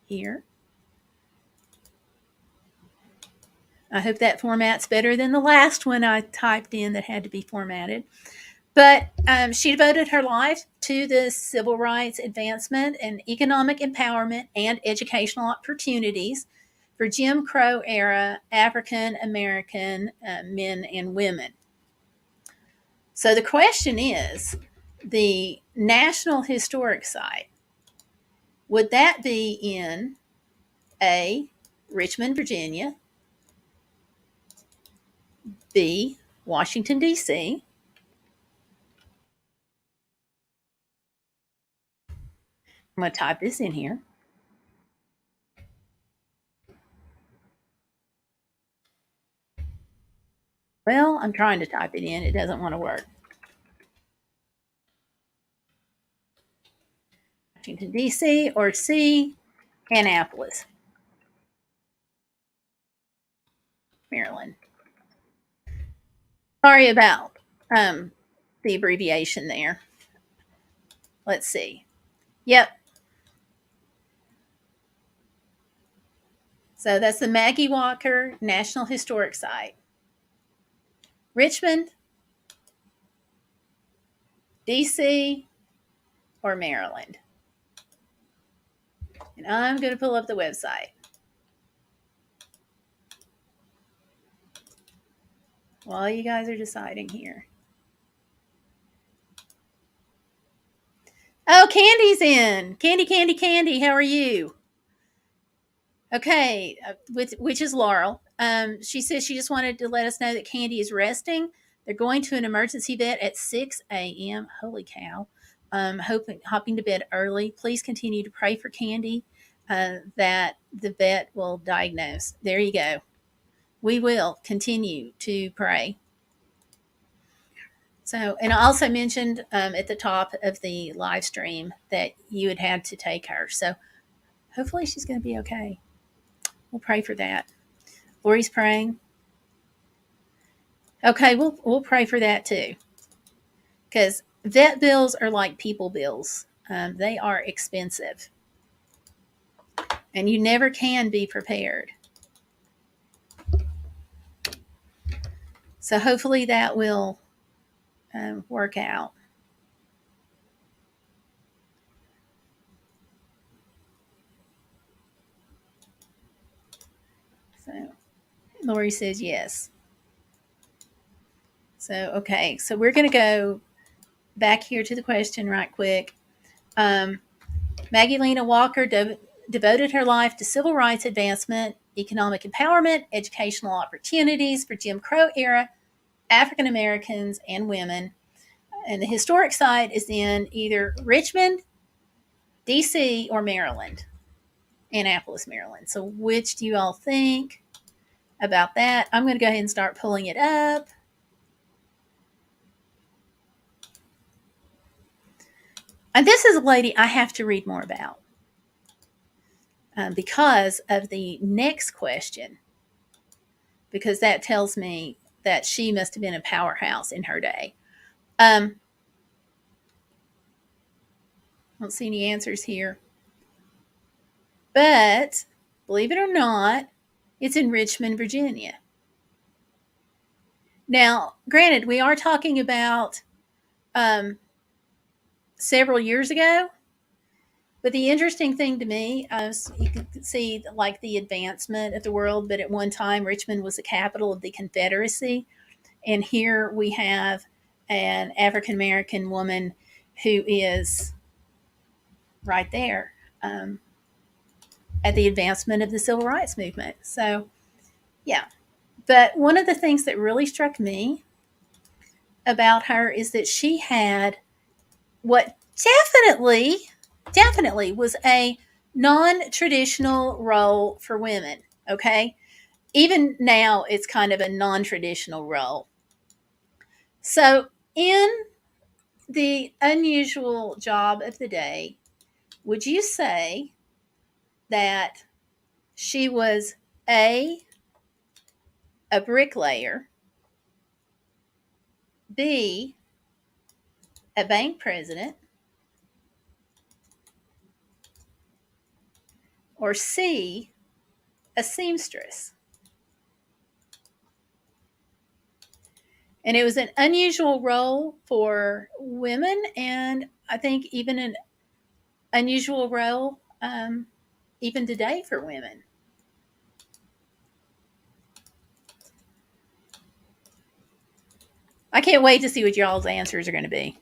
Speaker 1: here. I hope that format's better than the last one I typed in that had to be formatted. But she devoted her life to the civil rights advancement and economic empowerment and educational opportunities for Jim Crow era African American men and women. So the question is the National Historic Site, would that be in A, Richmond, Virginia, B, Washington, D.C., I'm going to type this in here. Well, I'm trying to type it in. It doesn't want to work. Washington, D.C., or C, Annapolis, Maryland. Sorry about the abbreviation there. Let's see. Yep. So that's the Maggie Walker National Historic Site. Richmond, D.C., or Maryland. And I'm going to pull up the website. While you guys are deciding here. Oh, Candy's in. Candy, Candy, Candy. How are you? Okay, which is Laurel. She says she just wanted to let us know that Candy is resting. They're going to an emergency vet at 6 a.m. Holy cow. Hopping to bed early. Please continue to pray for Candy that the vet will diagnose. There you go. We will continue to pray. So, and I also mentioned at the top of the live stream that you had had to take her. So, hopefully, she's going to be okay. We'll pray for that. Lori's praying. Okay, we'll pray for that too, because vet bills are like people bills. They are expensive, and you never can be prepared. So hopefully that will work out. So Lori says yes. So okay, so we're going to go back here to the question right quick. Maggie Lena Walker devoted her life to civil rights advancement, economic empowerment, educational opportunities for Jim Crow era African Americans and women. And the historic site is in either Richmond, D.C., or Maryland, Annapolis, Maryland. So, which do you all think about that? I'm going to go ahead and start pulling it up. And this is a lady I have to read more about because of the next question, because that tells me that she must have been a powerhouse in her day. I don't see any answers here. But believe it or not, it's in Richmond, Virginia. Now, granted, we are talking about several years ago, but the interesting thing to me is you can see like the advancement of the world, but at one time, Richmond was the capital of the Confederacy. And here we have an African American woman who is right there at the advancement of the civil rights movement. So, yeah. But one of the things that really struck me about her is that she had what definitely was a non-traditional role for women. Okay. Even now, it's kind of a non-traditional role. So, in the unusual job of the day, would you say that she was a bricklayer, B, a bank president, or C, a seamstress? And it was an unusual role for women, and I think even an unusual role even today for women. I can't wait to see what y'all's answers are going to be.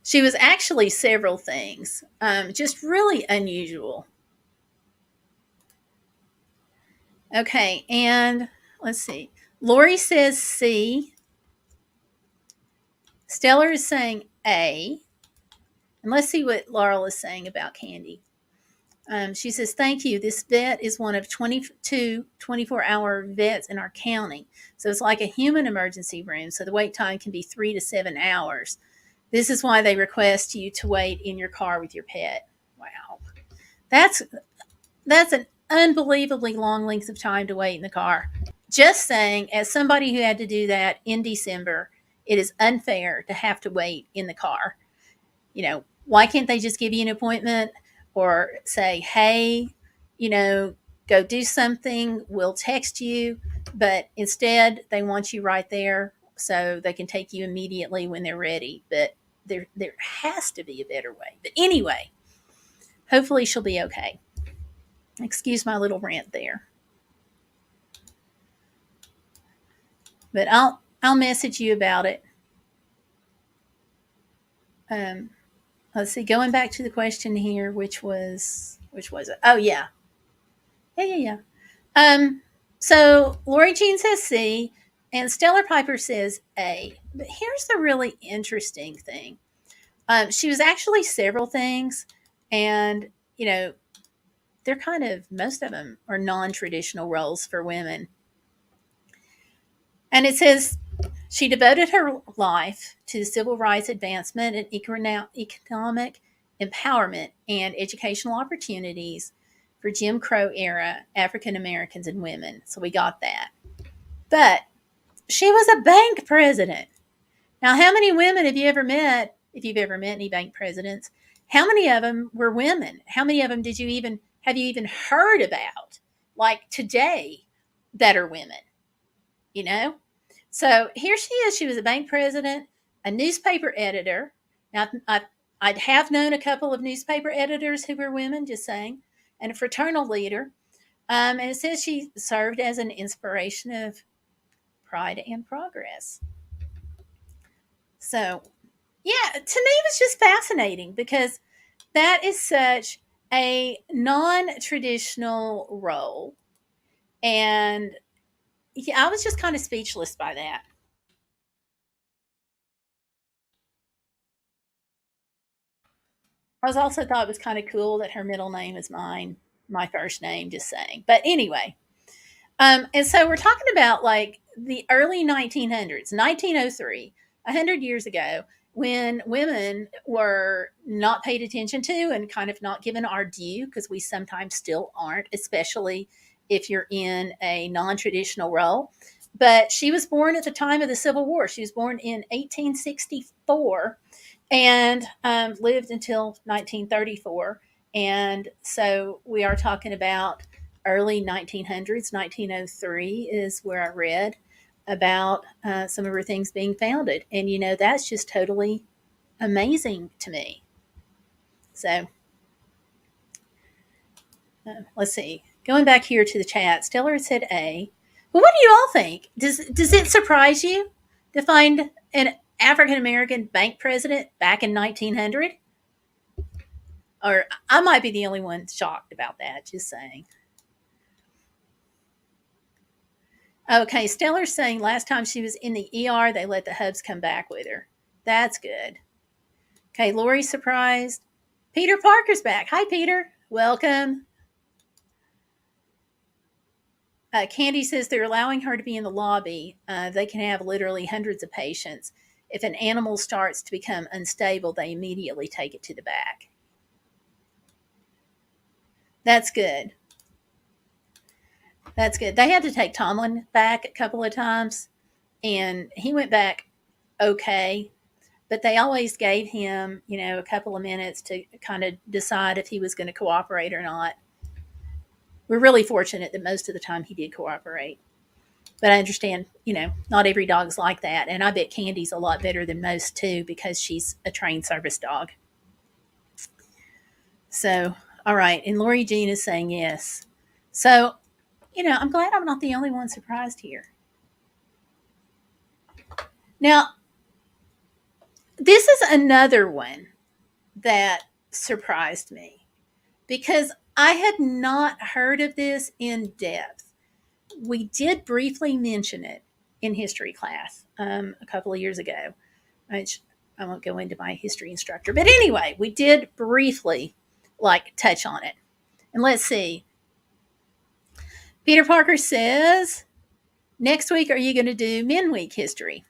Speaker 1: She was actually several things, just really unusual. Okay, and let's see. Lori says C. Stellar is saying A. And let's see what Laurel is saying about Candy. She says, thank you. This vet is one of 22 24-hour vets in our county. So it's like a human emergency room. So the wait time can be 3 to 7 hours. This is why they request you to wait in your car with your pet. Wow. That's an unbelievably long length of time to wait in the car. Just saying, as somebody who had to do that in December, it is unfair to have to wait in the car. Why can't they just give you an appointment or say, hey, go do something, we'll text you, but instead they want you right there so they can take you immediately when they're ready. But there has to be a better way. But anyway, hopefully she'll be okay. Excuse my little rant there. But I'll message you about it. Let's see. Going back to the question here, which was it? Oh yeah. So Lori Jean says C, and Stellar Piper says A. But here's the really interesting thing. She was actually several things, and they're kind of, most of them are non-traditional roles for women. And it says she devoted her life to civil rights advancement and economic empowerment and educational opportunities for Jim Crow era African Americans and women. So we got that. But she was a bank president. Now, how many women have you ever met, if you've ever met any bank presidents? How many of them were women? How many of them have you even heard about, like today, that are women? So here she is. She was a bank president, a newspaper editor. Now, I'd have known a couple of newspaper editors who were women, just saying, and a fraternal leader. And it says she served as an inspiration of pride and progress. So, yeah, to me, it was just fascinating because that is such a non-traditional role. And yeah, I was just kind of speechless by that. I was also thought it was kind of cool that her middle name is my first name, just saying. But anyway, and so we're talking about like the early 1900s, 1903, 100 years ago, when women were not paid attention to and kind of not given our due, because we sometimes still aren't, especially if you're in a non traditional role. But she was born at the time of the Civil War. She was born in 1864 and lived until 1934. And so we are talking about early 1900s. 1903 is where I read about some of her things being founded. And, that's just totally amazing to me. So let's see. Going back here to the chat, Stellar said A. But what do you all think? Does it surprise you to find an African American bank president back in 1900? Or I might be the only one shocked about that, just saying. Okay, Stellar's saying last time she was in the ER, they let the hubs come back with her. That's good. Okay, Lori's surprised. Peter Parker's back. Hi, Peter. Welcome. Candy says they're allowing her to be in the lobby. They can have literally hundreds of patients. If an animal starts to become unstable, they immediately take it to the back. That's good. That's good. They had to take Tomlin back a couple of times, and he went back okay, but they always gave him, a couple of minutes to kind of decide if he was going to cooperate or not. We're really fortunate that most of the time he did cooperate. But I understand, not every dog's like that. And I bet Candy's a lot better than most too because she's a trained service dog. So, all right. And Lori Jean is saying yes. So, I'm glad I'm not the only one surprised here. Now, this is another one that surprised me because I had not heard of this in depth. We did briefly mention it in history class a couple of years ago, which I won't go into my history instructor. But anyway, we did briefly touch on it. And let's see. Peter Parker says, next week, are you going to do Men Week history?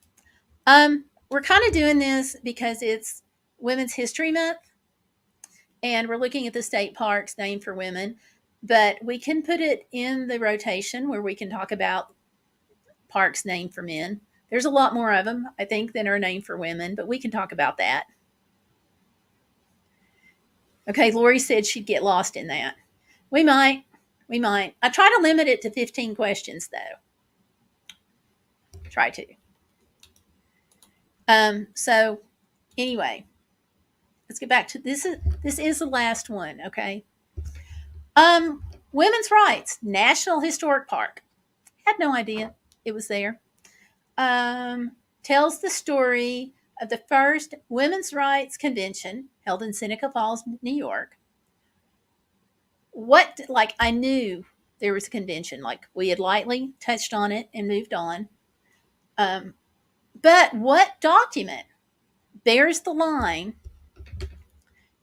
Speaker 1: We're kind of doing this because it's Women's History Month, and we're looking at the state parks named for women. But we can put it in the rotation where we can talk about parks named for men. There's a lot more of them, I think, than are named for women, but we can talk about that. Okay, Lori said she'd get lost in that. We might. I try to limit it to 15 questions, though. Try to. So anyway, let's get back to this. This is the last one, okay? Women's rights, National Historic Park. Had no idea it was there. Tells the story of the first women's rights convention held in Seneca Falls, New York. I knew there was a convention. We had lightly touched on it and moved on. But what document bears the line?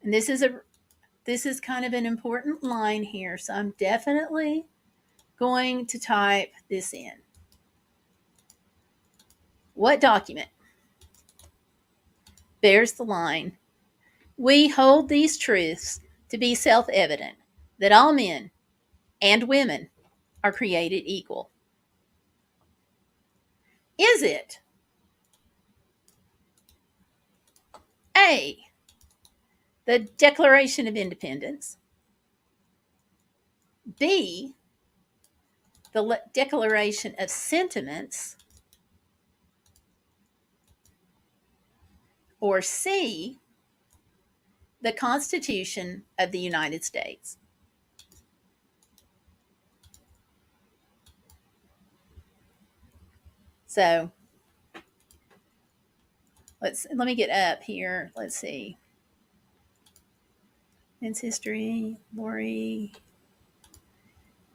Speaker 1: And this is kind of an important line here, so I'm definitely going to type this in. What document bears the line? We hold these truths to be self-evident, that all men and women are created equal. Is it A, the Declaration of Independence, B, the Declaration of Sentiments, or C, the Constitution of the United States? So let me get up here. Let's see. Men's history, Lori.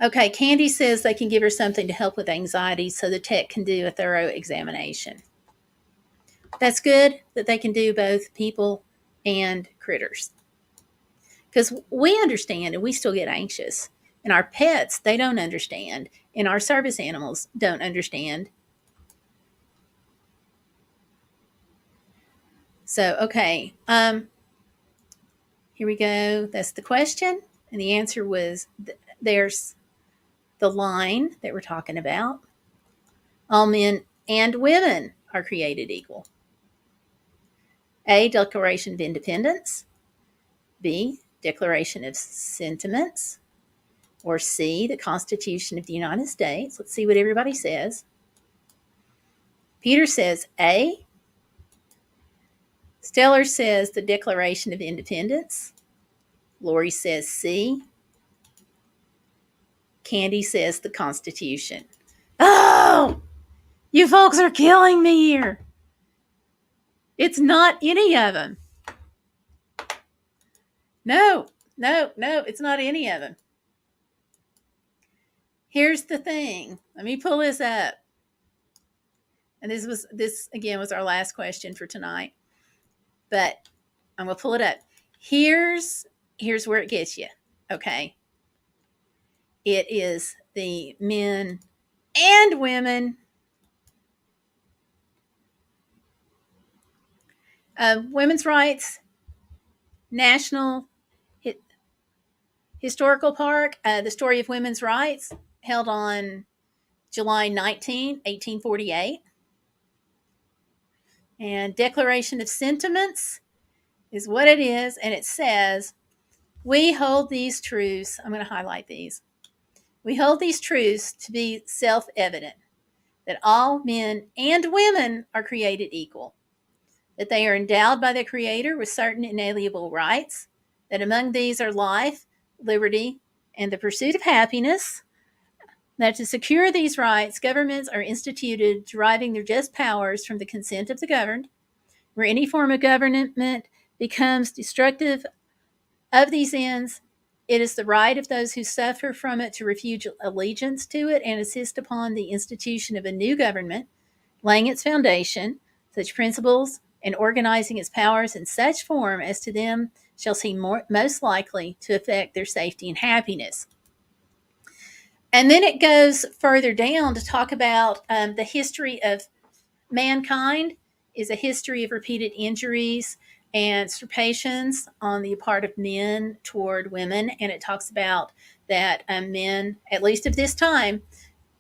Speaker 1: Okay, Candy says they can give her something to help with anxiety so the tech can do a thorough examination. That's good that they can do both people and critters. Because we understand and we still get anxious. And our pets, they don't understand. And our service animals don't understand. So, okay. Here we go. That's the question. And the answer was there's the line that we're talking about. All men and women are created equal. A, Declaration of Independence. B, Declaration of Sentiments. Or C, the Constitution of the United States. Let's see what everybody says. Peter says A. Stellar says the Declaration of Independence. Lori says C. Candy says the Constitution. Oh, you folks are killing me here. It's not any of them. No, it's not any of them. Here's the thing. Let me pull this up. And this again was our last question for tonight. But I'm going to pull it up. Here's where it gets you. Okay. It is the men and women women's rights national Hi- historical park, the story of women's rights, held on July 19, 1848. And Declaration of Sentiments is what it is, and it says, we hold these truths. I'm going to highlight these. We hold these truths to be self evident, that all men and women are created equal, that they are endowed by the Creator with certain inalienable rights, that among these are life, liberty, and the pursuit of happiness, that to secure these rights, governments are instituted deriving their just powers from the consent of the governed, where any form of government becomes destructive of these ends, it is the right of those who suffer from it to refuse allegiance to it and insist upon the institution of a new government, laying its foundation, such principles, and organizing its powers in such form as to them shall seem most likely to affect their safety and happiness. And then it goes further down to talk about the history of mankind is a history of repeated injuries and usurpations on the part of men toward women. And it talks about that men, at least of this time,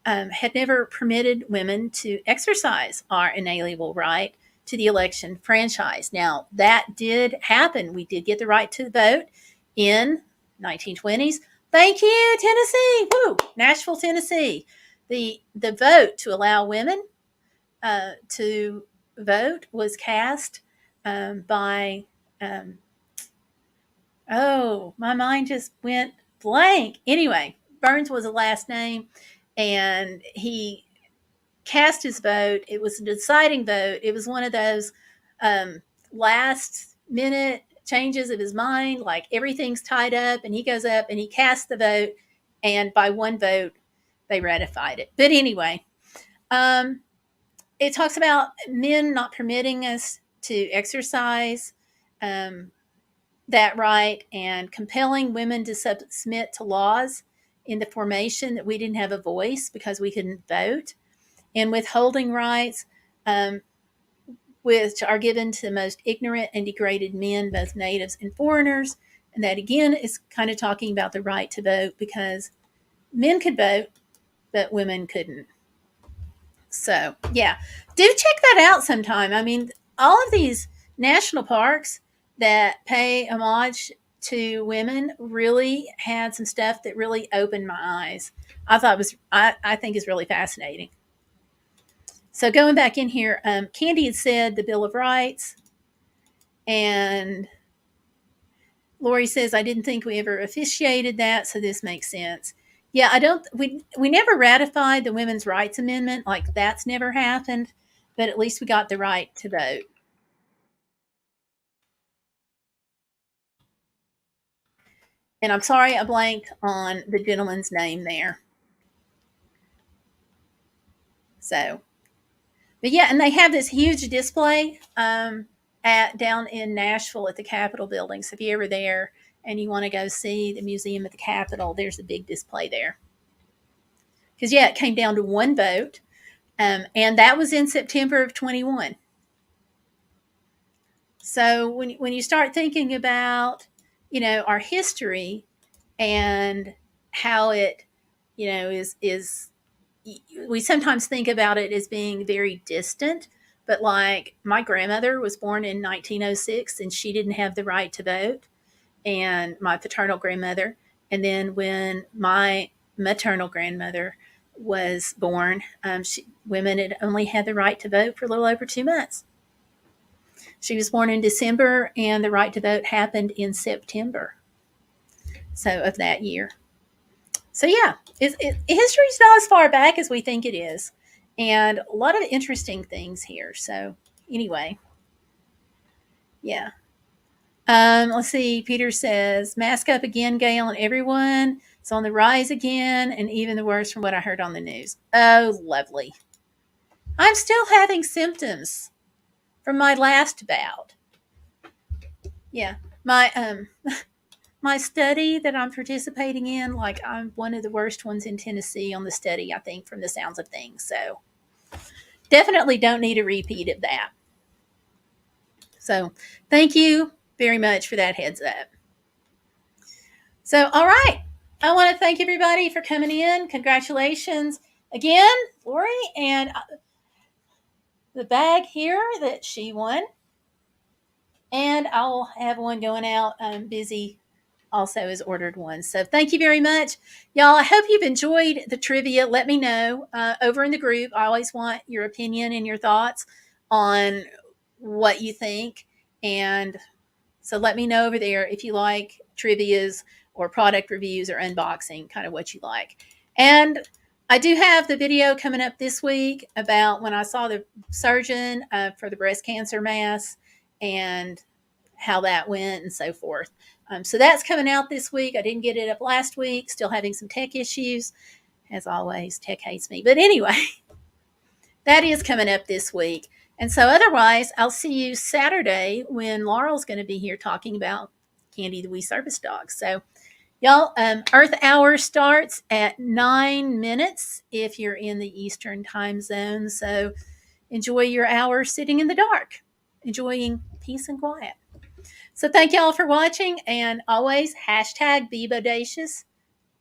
Speaker 1: had never permitted women to exercise our inalienable right to the election franchise. Now, that did happen. We did get the right to vote in 1920s. Thank you, Tennessee. Woo! Nashville, Tennessee. The vote to allow women to vote was cast by, oh, my mind just went blank. Anyway, Burns was the last name, and he cast his vote. It was a deciding vote. It was one of those last minute changes of his mind, like everything's tied up, and he goes up and he casts the vote, and by one vote, they ratified it. But anyway, it talks about men not permitting us to exercise that right and compelling women to submit to laws in the formation that we didn't have a voice because we couldn't vote, and withholding rights which are given to the most ignorant and degraded men, both natives and foreigners. And that again is kind of talking about the right to vote because men could vote, but women couldn't. So, yeah, do check that out sometime. I mean, all of these national parks that pay homage to women really had some stuff that really opened my eyes. I think is really fascinating. So going back in here, Candy had said the Bill of Rights, and Lori says I didn't think we ever officiated that, so this makes sense. Yeah, I don't. We never ratified the Women's Rights Amendment. Like that's never happened, but at least we got the right to vote. And I'm sorry I blanked on the gentleman's name there. So, but yeah, and they have this huge display at down in Nashville at the Capitol building. So if you're ever there and you want to go see the museum at the Capitol, there's a big display there. Because yeah, it came down to one vote, and that was in September of 21. So when you start thinking about our history and how it is we sometimes think about it as being very distant, but like my grandmother was born in 1906 and she didn't have the right to vote, and my paternal grandmother, and then when my maternal grandmother was born, women had only had the right to vote for a little over 2 months. She was born in December, and the right to vote happened in September, so of that year. So yeah, history's not as far back as we think it is, and a lot of interesting things here. So anyway, yeah. Let's see. Peter says, "Mask up again, Gayle, and everyone. It's on the rise again, and even the worse from what I heard on the news." Oh, lovely. I'm still having symptoms from my last bout. Yeah, my my study that I'm participating in. Like, I'm one of the worst ones in Tennessee on the study, I think, from the sounds of things. So definitely don't need a repeat of that. So thank you very much for that heads up. So, all right. I want to thank everybody for coming in. Congratulations again, Lori, and the bag here that she won. And I'll have one going out. Busy also has ordered one. So thank you very much. Y'all, I hope you've enjoyed the trivia. Let me know over in the group. I always want your opinion and your thoughts on what you think. And so let me know over there if you like trivias or product reviews or unboxing, kind of what you like. And I do have the video coming up this week about when I saw the surgeon for the breast cancer mass and how that went and so forth. So that's coming out this week. I didn't get it up last week. Still having some tech issues. As always, tech hates me. But anyway, that is coming up this week. And so otherwise, I'll see you Saturday when Laurel's going to be here talking about Candy the Wee Service Dog. So y'all, Earth Hour starts at 9 minutes if you're in the Eastern time zone. So enjoy your hour sitting in the dark, enjoying peace and quiet. So thank y'all for watching, and always hashtag be bodacious.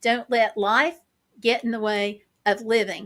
Speaker 1: Don't let life get in the way of living